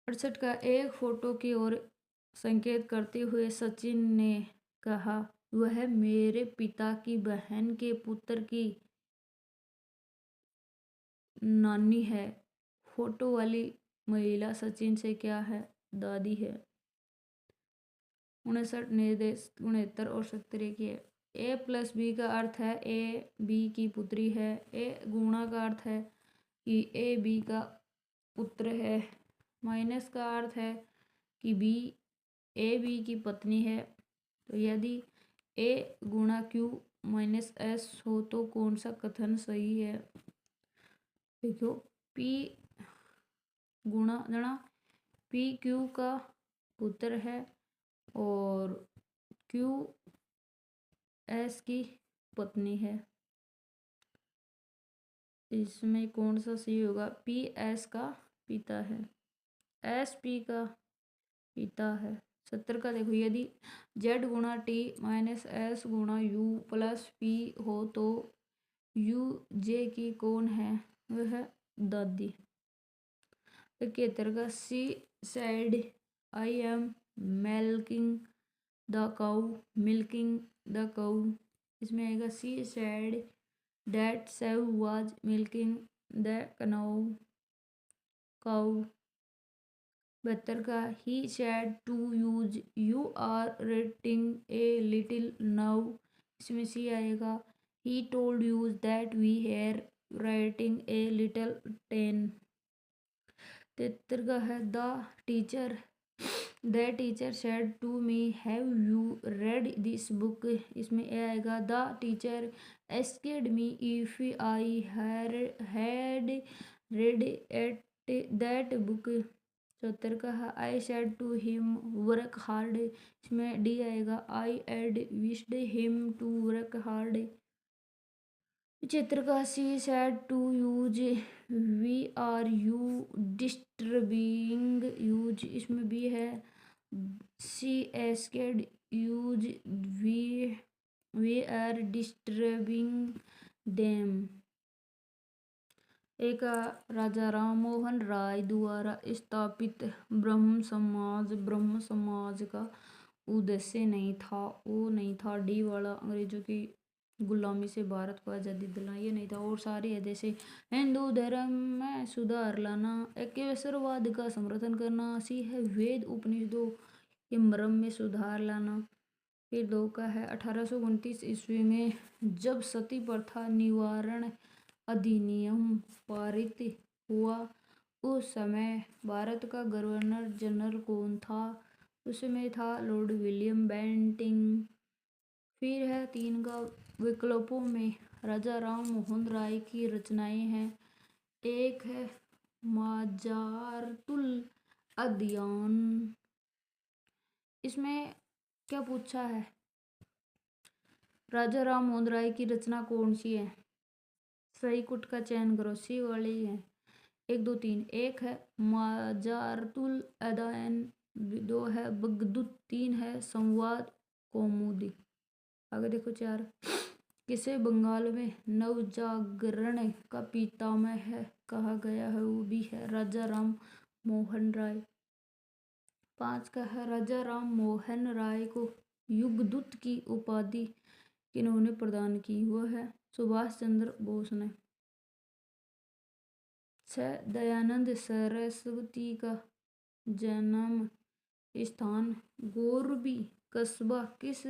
68 का एक फोटो की ओर संकेत करते हुए सचिन ने कहा, वह मेरे पिता की बहन के पुत्र की नानी है। फोटो वाली महिला सचिन से क्या है? दादी है। 59 निर्देश 69 और 70 की है। ए प्लस बी का अर्थ है ए बी की पुत्री है। ए गुणा का अर्थ है कि ए बी का पुत्र है। माइनस का अर्थ है कि बी ए बी की पत्नी है। तो यदि ए गुणा क्यू माइनस एस हो तो कौन सा कथन सही है? देखो, पी गुणा पी क्यू का पुत्र है और क्यू एस की पत्नी है। इसमें कौन सा सही होगा? पी एस का पिता है, एस पी का पिता है। 70 का देखो, यदि जेड गुणा टी माइनस एस गुणा यू प्लस पी हो तो यू जे की कौन है? वह है दादी। 71 का she said I am milking the cow, milking the cow. इसमें आएगा she said that save was milking the cow. 72 का he said to us you are rating a little now. इसमें सी आएगा he told us that we here writing a little ten. 73 का है the teacher said to me have you read this book. इसमें A आएगा the teacher asked me if I had read at that book. 74 का है I said to him work hard. इसमें D आएगा I advised him to work hard. 75 का she said to us we are you disturbing us. इसमें B है she asked us we are disturbing them. एक राजा राम मोहन राय द्वारा स्थापित ब्रह्म समाज का उद्देश्य नहीं था, वो नहीं था डी वाला, अंग्रेजों की गुलामी से भारत को आज़ादी दिलाना, ये नहीं था। और सारे है जैसे हिंदू धर्म में सुधार लाना, एकेश्वरवाद का समर्थन करना, सी है वेद उपनिषदों के मर्म में सुधार लाना। फिर दो का है 1829 ईस्वी में जब सती प्रथा निवारण अधिनियम पारित हुआ, उस समय भारत का गवर्नर जनरल कौन था? उसमें था लॉर्ड विलियम बेंटिंग। फिर है 3 का विकल्पों में राजा राम मोहन राय की रचनाएं हैं। एक है माजारतुल अदयान। इसमें क्या पूछा है? राजा राम मोहन राय की रचना कौन सी है? सही कुट का चयन करो, सी वाली है। 1 2 3। एक है माजारतुल अदयान, 2 है बगदूत, 3 है संवाद कौमुदी। आगे देखो 4, किसे बंगाल में नवजागरण का पितामह कहा गया है? वो भी है राजा राम मोहन राय। 5 का है राजा राम मोहन राय को युगदूत की उपाधि किन्होंने प्रदान की? वो है सुभाष चंद्र बोस ने। 6 दयानंद सरस्वती का जन्म स्थान गोरबी कस्बा किस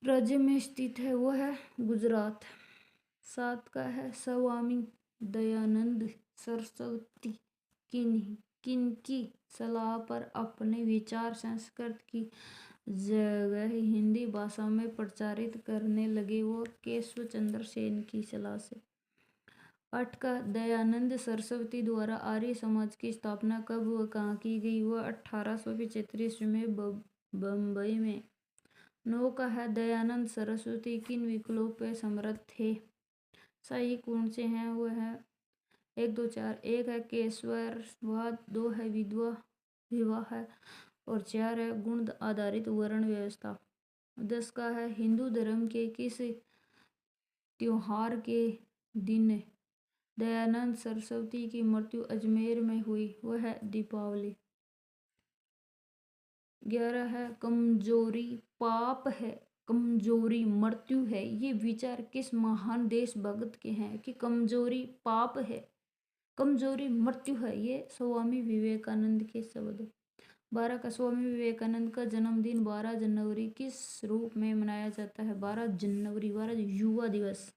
राज्य में स्थित है? वो है गुजरात। 7 का है स्वामी दयानंद सरस्वती किनकी सलाह पर अपने विचार संस्कृत की जगह हिंदी भाषा में प्रचारित करने लगे? वो केशव चंद्र सेन की सलाह से। 8 का दयानंद सरस्वती द्वारा आर्य समाज की स्थापना कब व कहाँ की गई? वह 1875 में बम्बई में। 9 का है दयानंद सरस्वती किन विकल्पों पे समर्थ थे? सही कौन से हैं? वो है 1 2 4। 1 है केशववाद, 2 है विधवा विवाह है, और 4 है गुण आधारित वर्ण व्यवस्था। 10 का है हिंदू धर्म के किस त्योहार के दिन दयानंद सरस्वती की मृत्यु अजमेर में हुई? वह है दीपावली। 11 है कमजोरी पाप है, कमजोरी मृत्यु है, ये विचार किस महान देशभक्त के हैं? कि कमजोरी पाप है, कमजोरी मृत्यु है, ये स्वामी विवेकानंद के शब्द है। 12 का स्वामी विवेकानंद का जन्मदिन 12 जनवरी किस रूप में मनाया जाता है? 12 जनवरी 12 युवा दिवस,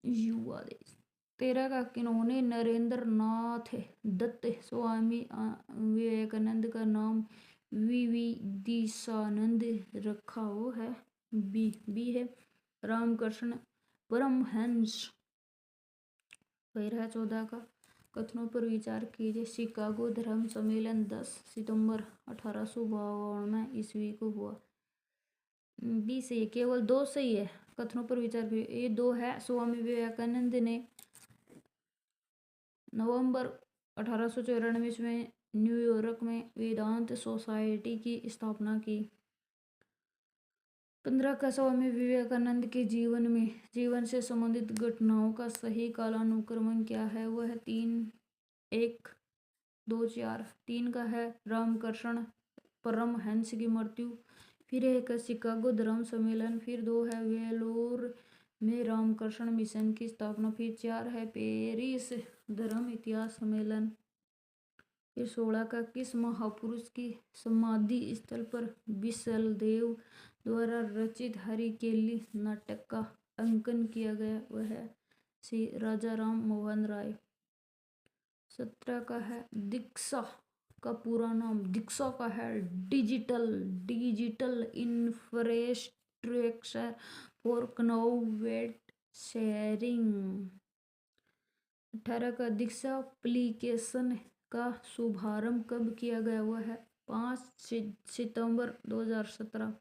युवा दिवस। 13 का किन्होंने नरेंद्र नाथ दत्त स्वामी विवेकानंद का नाम विविदिशानंद रखा? वो है बी है रामकृष्ण परमहंस। फिर है 14 का कथनों पर विचार कीजिए। शिकागो धर्म सम्मेलन 10 सितंबर 1852 ईस्वी को हुआ। 20 है, केवल 2 सही है। कथनों पर विचार कीजिए, ये 2 है। स्वामी विवेकानंद ने नवंबर 1894 में न्यूयॉर्क में वेदांत सोसाइटी की स्थापना की। 15 का स्वामी विवेकानंद के जीवन से संबंधित घटनाओं का सही कालानुक्रम क्या है? वह 3-1-2-4। 3 का है रामकृष्ण परमहंस की मृत्यु। फिर 1 है शिकागो धर्म सम्मेलन। फिर 2 है वेलोर में रामकृष्ण मिशन की स्थापना। फिर 4 है पेरिस धर्म इतिहास सम्मेलन। फिर 16 का किस महापुरुष की समाधि स्थल पर विशलदेव द्वारा रचित हरिकेली नाटक का अंकन किया गया? वह है श्री राजा राम मोहन राय। 17 का है दीक्षा का पूरा नाम। दीक्षा का है digital infrastructure for cloud sharing. 18 का दीक्षा एप्लीकेशन का शुभारंभ कब किया गया? वह है 5 सितंबर 2017।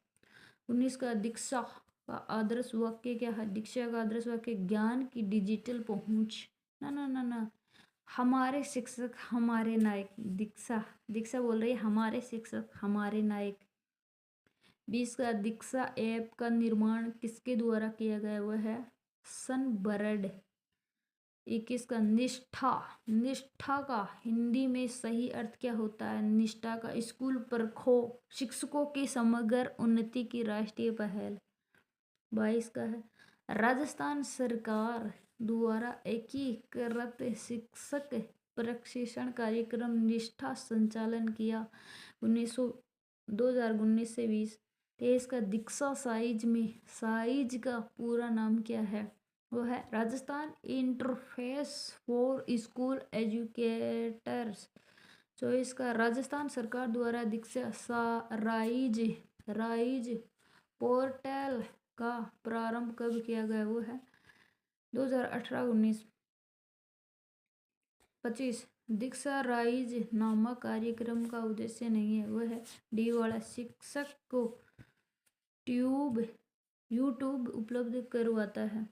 19 का दीक्षा का आदर्श वाक्य क्या है? दीक्षा का आदर्श वाक्य ज्ञान की डिजिटल पहुंच। ना ना ना ना, हमारे शिक्षक हमारे नायक। दीक्षा बोल रही है हमारे शिक्षक हमारे नायक। 20 का दीक्षा ऐप का निर्माण किसके द्वारा किया गया? वह है सनबर्ड। 21 का निष्ठा का हिंदी में सही अर्थ क्या होता है? निष्ठा का स्कूल पर शिक्षकों की समग्र उन्नति की राष्ट्रीय पहल। 22 का है राजस्थान सरकार द्वारा एकीकृत शिक्षक प्रशिक्षण कार्यक्रम निष्ठा संचालन किया 2019 से 20। 23 का दीक्षा साइज का पूरा नाम क्या है? वो है Rajasthan interface for school educators. 24 का राजस्थान सरकार द्वारा दीक्षा राइज पोर्टल का प्रारंभ कब किया गया? वो है 2018-19। 25 दीक्षा राइज नामक कार्यक्रम का उद्देश्य नहीं है। वह है डी वाला शिक्षक को यूट्यूब उपलब्ध करवाता है।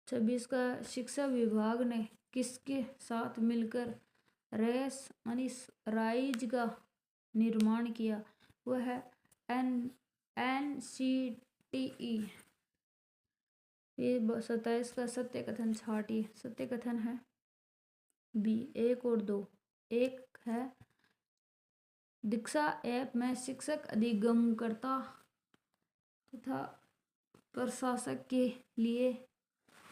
26 का शिक्षा विभाग ने किसके साथ मिलकर रेस राइज का निर्माण किया? वह है NCTE। ये 27 का सत्य कथन छाटिए। सत्य कथन है बी 1 और 2। 1 है दीक्षा ऐप में शिक्षक अधिगमकर्ता तथा प्रशासक के लिए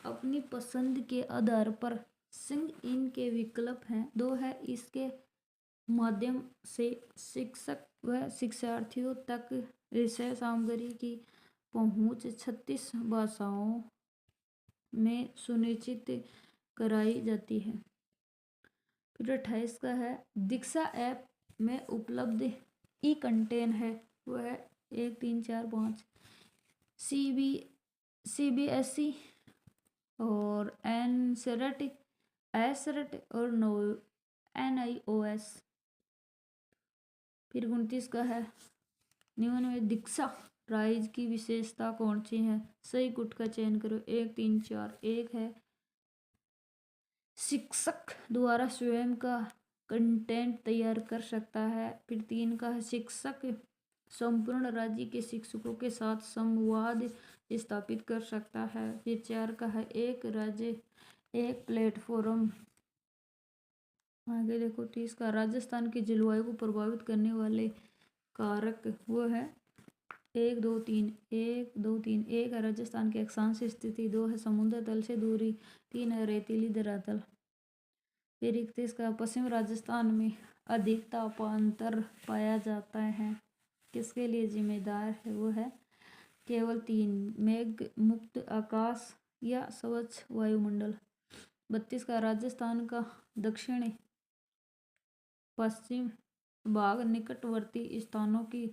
अपनी पसंद के आधार पर सिंग इन के विकल्प हैं। 2 है इसके माध्यम से शिक्षक व शिक्षार्थियों तक विषय सामग्री की पहुंच 36 भाषाओं में सुनिश्चित कराई जाती है। फिर 28 का है दीक्षा ऐप में उपलब्ध ई कंटेंट है। वो है 1 3 4 5 CBSE और एसरेट और NIOS। फिर 29 का है निम्न में दीक्षा राइज की विशेषता कौन सी है? सही गुट का चयन करो। 1 3 4। 1 है शिक्षक द्वारा स्वयं का कंटेंट तैयार कर सकता है। फिर 3 का है शिक्षक संपूर्ण राज्य के शिक्षकों के साथ संवाद स्थापित कर सकता है। फिर 4 का है एक राज्य एक प्लेटफॉर्म। आगे देखो 30 का राजस्थान की जलवायु को प्रभावित करने वाले कारक वो है 1 2 3। 1 2 3। 1 है राजस्थान की अक्षांश स्थिति। 2 है समुद्र तल से दूरी। 3 है रेतीली धरातल। फिर 31 का पश्चिम राजस्थान में अधिक तापांतर पाया जाता है किसके लिए जिम्मेदार है? वो है केवल 3 मेघ मुक्त आकाश या स्वच्छ वायुमंडल। 32 का राजस्थान का दक्षिण पश्चिम भाग निकटवर्ती स्थानों की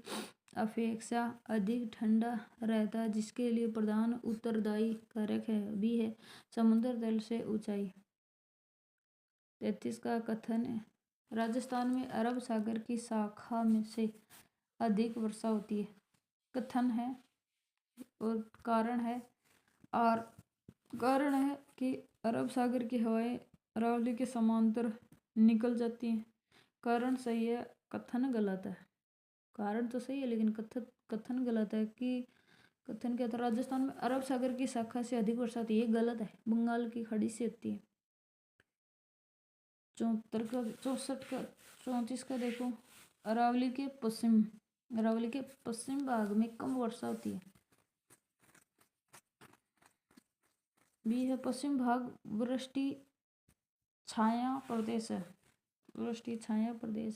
अपेक्षा अधिक ठंडा रहता है जिसके लिए प्रधान उत्तरदायी कारक है भी है समुद्र तल से ऊंचाई। 33 का कथन है, राजस्थान में अरब सागर की शाखा में से अधिक वर्षा होती है। कथन है और कारण है कि अरब सागर की हवाएं अरावली के समांतर निकल जाती हैं। कारण सही है, कथन गलत है। कारण तो सही है लेकिन कथन गलत है। कि कथन क्या था, राजस्थान में अरब सागर की शाखा से अधिक वर्षा होती है, ये गलत है, बंगाल की खाड़ी से होती है। 34 का देखो, अरावली के पश्चिम भाग में कम वर्षा होती है। बी है, पश्चिम भाग वृष्टि छाया प्रदेश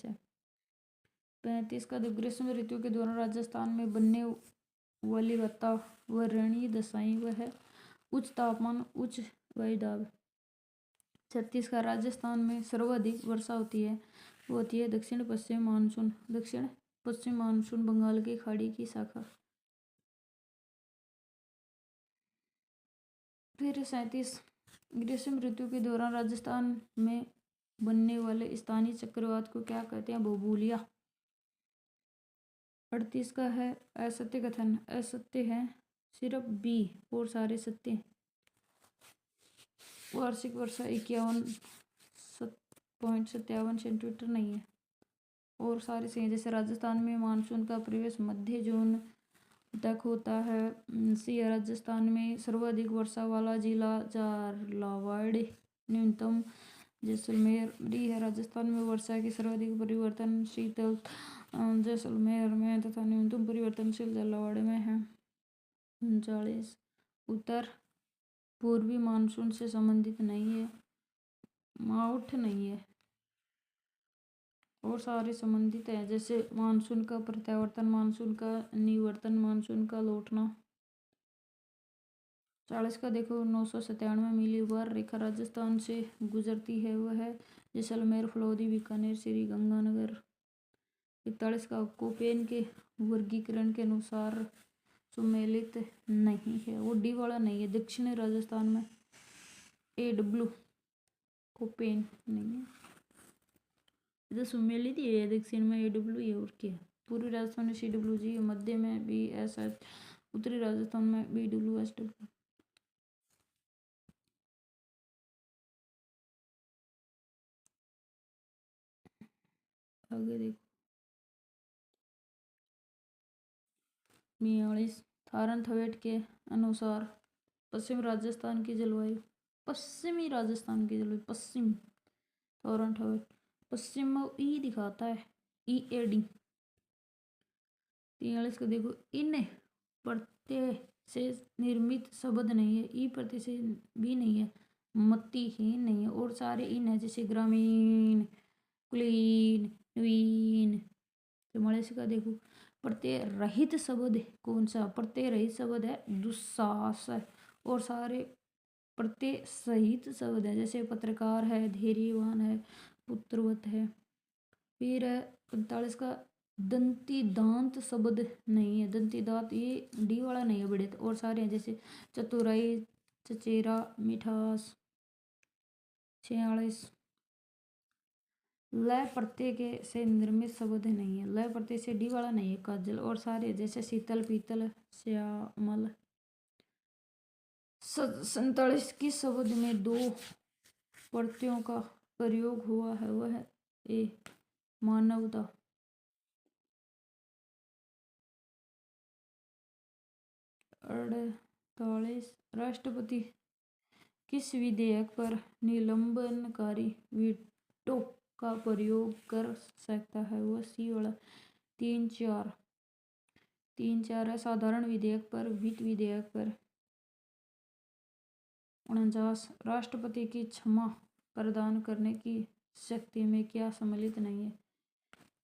है। 35 का, ग्रीष्म ऋतु के दौरान राजस्थान में बनने वाली वातावरणीय दशाएं वह है उच्च तापमान, उच्च वायुदाब। 36 का, राजस्थान में सर्वाधिक वर्षा होती है, वो होती है दक्षिण पश्चिम मानसून बंगाल की खाड़ी की शाखा। फिर 37, ग्रीष्म ऋतु के दौरान राजस्थान में बनने वाले स्थानीय चक्रवात को क्या कहते हैं, भूभूलिया। 38 का है, असत्य कथन। असत्य है सिर्फ बी और सारे सत्य। वार्षिक वर्षा 51.57 सेंटीमीटर नहीं है और सारे सही। जैसे राजस्थान में मानसून का प्रवेश मध्य जून तक होता है। सी, राजस्थान में सर्वाधिक वर्षा वाला जिला झालावाड़, न्यूनतम जैसलमेर। डी है, राजस्थान में वर्षा की सर्वाधिक परिवर्तनशील जैसलमेर में तथा न्यूनतम परिवर्तनशील झालावाड़ में है 39। उत्तर पूर्वी मानसून से संबंधित नहीं है, माउठ नहीं है और सारे संबंधित हैं। जैसे मानसून का प्रत्यावर्तन, मानसून का निवर्तन, मानसून का लौटना। 40 का देखो, 997 मील ऊपर रेखा राजस्थान से गुजरती है, वह है जैसलमेर, फलौदी, बीकानेर, श्री गंगानगर। 41 का, कोपेन के वर्गीकरण के अनुसार सुमेलित नहीं है, वो डी वाला नहीं है। दक्षिणी राजस्थान में AW कोपेन नहीं है, इधर सुमेलित ही है, दक्षिण में AW है और क्या। पूर्वी राजस्थान में CWG, मध्य में BSH, उत्तरी राजस्थान में BWSW। आगे देखो 42, थारनथवेट के अनुसार पश्चिमी राजस्थान की जलवायु थारनथवेट पश्चिम में ई दिखाता है, EAD। 43 को देखो, इन प्रत्यय से निर्मित शब्द नहीं है, ई प्रत्यय से भी नहीं है, मतिहीन नहीं है और सारे इन है, जैसे ग्रामीण, कुलीन, नवीन। 44 का देखो, प्रत्यय रहित शब्द कौन सा, प्रत्यय रहित शब्द है दुस्साहस है और सारे प्रत्यय सहित शब्द है, जैसे पत्रकार है, धैर्यवान है, पुत्रवत है। फिर 45 का, दंती दांत शब्द नहीं है, दंती दांत ये डी वाला नहीं है बड़े, और सारे हैं, जैसे चतुराई, चचेरा, मिठास। 46, लय प्रत्यय के से निर्मित शब्द नहीं है, लय प्रत्यय से डी वाला नहीं है, काजल और सारे जैसे शीतल, पीतल, श्यामल। 47 की शब्द में दो प्रत्ययों का प्रयोग हुआ है, वह है ए मानवता। 48, राष्ट्रपति किस विधेयक पर निलंबनकारी वीटो का प्रयोग कर सकता है, वह सी वाला। 3-4 है, साधारण विधेयक पर, वित्त विधेयक पर। 49, राष्ट्रपति की क्षमा प्रदान करने की शक्ति में क्या सम्मिलित नहीं है।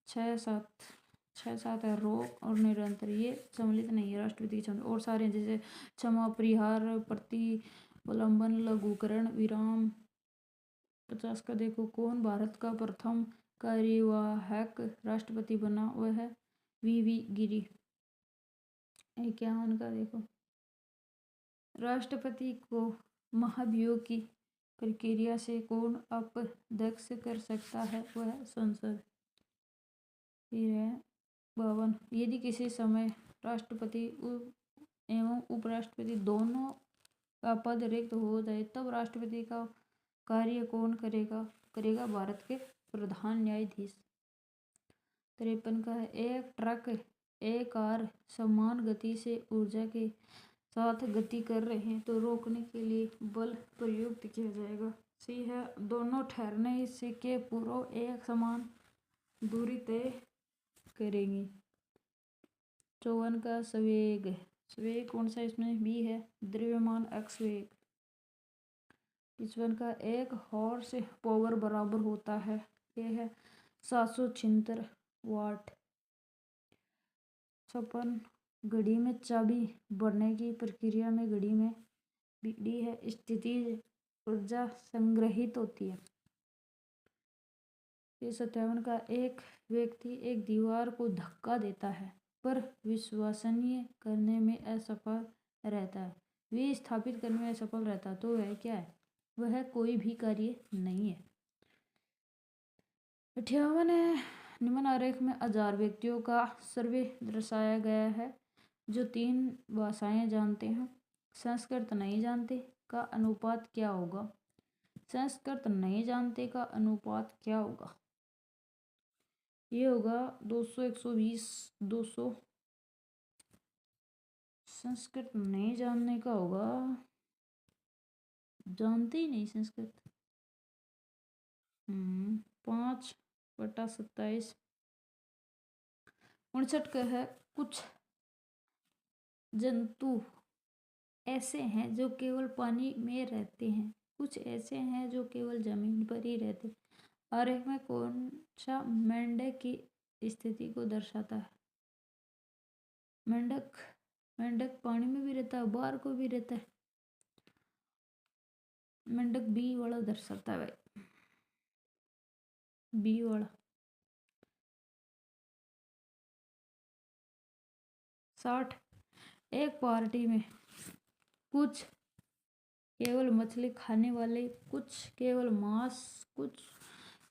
6-7 है, रोक और निरंतर, ये सम्मिलित नहीं है राष्ट्रपति की क्षमता और सारे जैसे क्षमा, परिहार, प्रतिलंबन, लघुकरण, विराम। 50 का देखो, कौन भारत का प्रथम कार्यवाहक राष्ट्रपति बना, वह है VV गिरी। 51 का देखो, राष्ट्रपति को महाभियोग की प्रक्रिया से कौन अध्यक्ष कर सकता है? वह संसद। फिर है 52, यदि किसी समय राष्ट्रपति एवं उपराष्ट्रपति दोनों का पद रिक्त हो जाए तब राष्ट्रपति का कार्य कौन करेगा? भारत के प्रधान न्यायाधीश। 53 का है, एक ट्रक एक कार समान गति से ऊर्जा के साथ गति कर रहे हैं तो रोकने के लिए बल प्रयुक्त किया जाएगा। सी है, दोनों ठहरने से के पूर्व एक समान दूरी तय करेंगे। 54 का संवेग कौन सा इसमें? बी है, द्रव्यमान x वेग। 55 का एक हॉर्स पावर बराबर होता है, ये है 776 वाट। 56, घड़ी में चाबी भरने की प्रक्रिया में घड़ी में डी है स्थितिज ऊर्जा संग्रहित होती है। 57 का एक व्यक्ति एक दीवार को धक्का देता है पर विश्वसनीय करने में असफल रहता है, विस्थापित करने में असफल रहता है, तो वह क्या है? वह कोई भी कार्य नहीं है। 58 है, निम्न आरेख में 1000 व्यक्तियों का सर्वे दर्शाया गया है जो 3 भाषाएं जानते हैं, संस्कृत नहीं जानते का अनुपात क्या होगा? संस्कृत नहीं जानते का अनुपात क्या होगा? ये होगा 200, 120, 200। संस्कृत नहीं जानने का होगा, जानते ही नहीं संस्कृत। 5/27। 59 का है, कुछ जंतु ऐसे हैं जो केवल पानी में रहते हैं, कुछ ऐसे हैं जो केवल जमीन पर ही रहते हैं। आरेख में कौन सा मेंढक की स्थिति को दर्शाता है? मेंढक पानी में भी रहता है, बाहर को भी रहता है। मेंढक बी वाला दर्शाता है भाई, बी वाला। 60, एक पार्टी में कुछ केवल मछली खाने वाले, कुछ केवल मांस,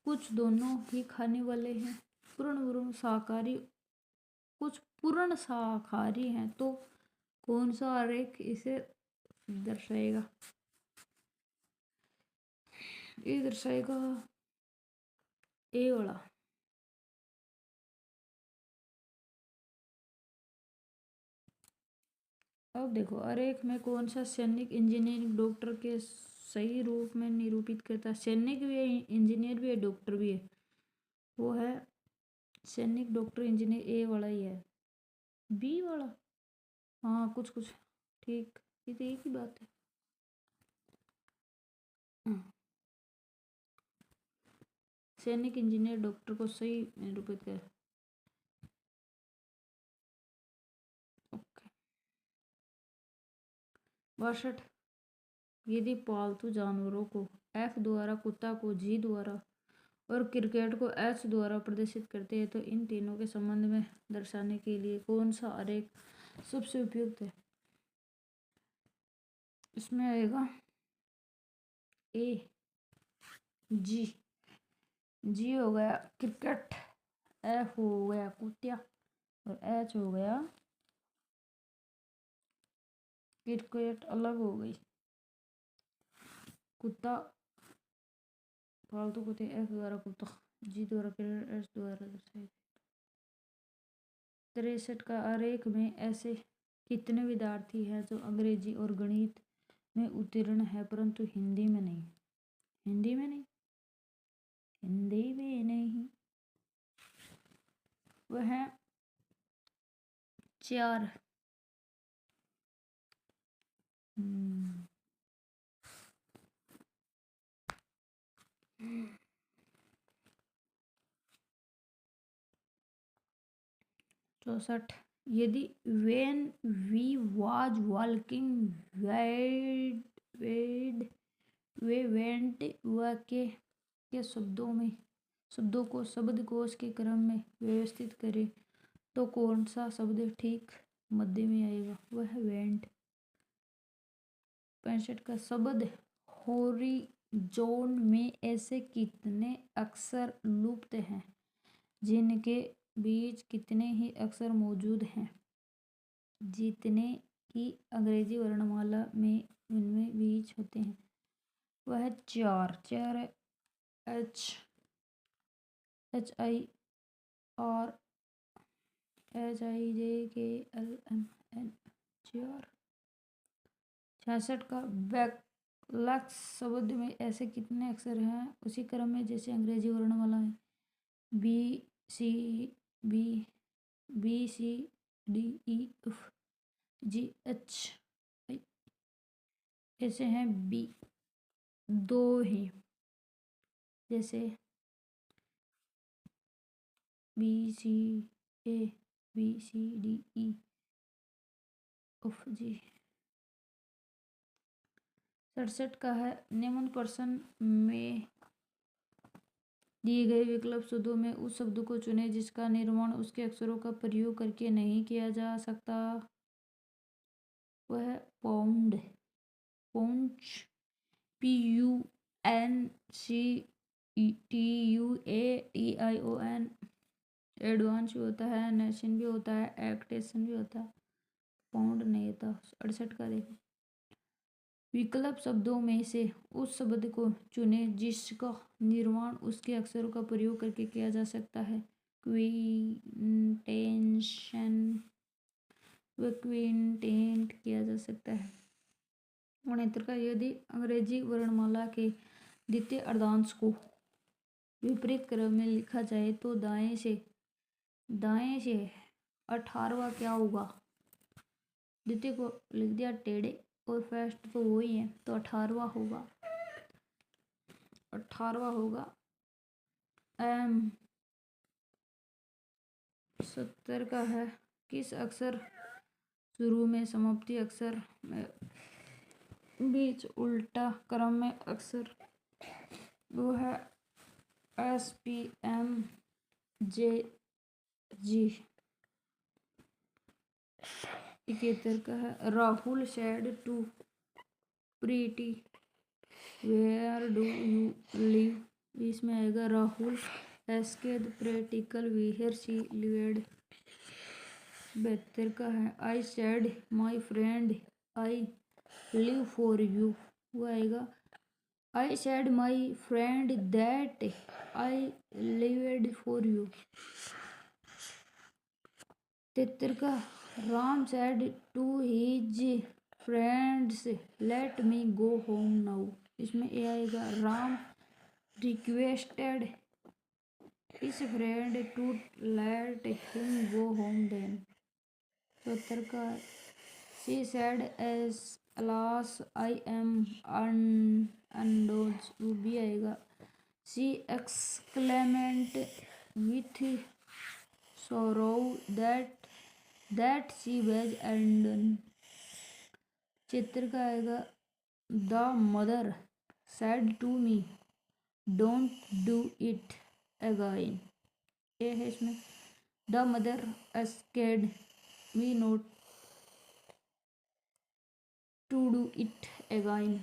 कुछ दोनों ही खाने वाले हैं, पूर्ण शाकाहारी, कुछ पूर्ण शाकाहारी हैं, तो कौन सा आरेख इसे दर्शाएगा? ये दर्शाएगा ए वाला। अब देखो आरेख में कौन सा सैनिक इंजीनियरिंग डॉक्टर के सही रूप में निरूपित करता है? सैनिक भी है, इंजीनियर भी है, डॉक्टर भी है, वो है सैनिक डॉक्टर इंजीनियर, ए वाला ही है। बी वाला, हाँ कुछ ठीक, ये तो एक ही बात है। सैनिक इंजीनियर डॉक्टर को सही निरूपित कर। ओके। 62, यदि पालतू जानवरों को F द्वारा, कुत्ता को G द्वारा और क्रिकेट को H द्वारा प्रदर्शित करते हैं तो इन तीनों के संबंध में दर्शाने के लिए कौन सा आरेख सबसे उपयुक्त है? इसमें आएगा ए, जी हो गया क्रिकेट, F हो गया कुत्ता और H हो गया क्रिकेट। अलग हो गई, कुत्ता पालतू कुत्ते F द्वारा, कुत्ता G द्वारा, क्रिकेट H द्वारा दर्शाए। 63 का आरेख में ऐसे कितने विद्यार्थी हैं जो अंग्रेजी और गणित में उत्तीर्ण है परंतु हिंदी में नहीं? हिंदी में नहीं, वह 4। 64, यदि when we was walking we went के शब्दों को शब्दकोश के क्रम में व्यवस्थित करें तो कौन सा शब्द ठीक मध्य में आएगा? वह वेंट। 65 का शब्द जोन में ऐसे कितने अक्षर लुप्त हैं जिनके बीच कितने ही अक्षर मौजूद हैं? जितने की अंग्रेजी वर्णमाला में इनमें बीच होते हैं वह चार है। HHIR HIJKLMN 4। 66 का बैकलैक्स शब्द में ऐसे कितने अक्षर हैं उसी क्रम में जैसे अंग्रेजी वर्णमाला है? BCDEFGHI ऐसे हैं बी दो ही जैसे BCABCDEFG। 67 का है निम्न प्रश्न में दिए गए विकल्प शब्दों में उस शब्द को चुनें जिसका निर्माण उसके अक्षरों का प्रयोग करके नहीं किया जा सकता। वह पाउंड पाउंच PUNCTUATION एडवांस भी होता है नेशन भी होता है एक्टेशन भी होता है पाउंड नहीं होता। 68 का देखो विकल्प शब्दों में से उस शब्द को चुने जिसका निर्माण उसके अक्षरों का प्रयोग करके किया जा सकता है। क्विंटेंशन व क्विंटेंट किया जा सकता है। 69 का यदि अंग्रेजी वर्णमाला के द्वितीय अर्धांश को विपरीत क्रम में लिखा जाए तो दाएं से 18वां क्या होगा? द्वितीय को लिख दिया टेढ़े और फर्स्ट तो वही है तो 18वां होगा। 18वां होगा 70 का है किस अक्षर शुरू में समाप्ति अक्षर में बीच उल्टा क्रम में अक्षर वो है SPMJG। 71 का है Rahul said to Priti where do you live इसमें आएगा Rahul asked practical where she lived. 72 का है I said my friend I live for you वो आएगा I said my friend that I lived for you. 73 का Ram said to his friends let me go home now इसमें ये आएगा Ram requested his friend to let him go home then. 74 का she said as alas I am undone वो भी आएगा she exclaimed with sorrow that she was undone। चित्र का आएगा the mother said to me don't do it again ये है इसमें the mother asked me not to do it again।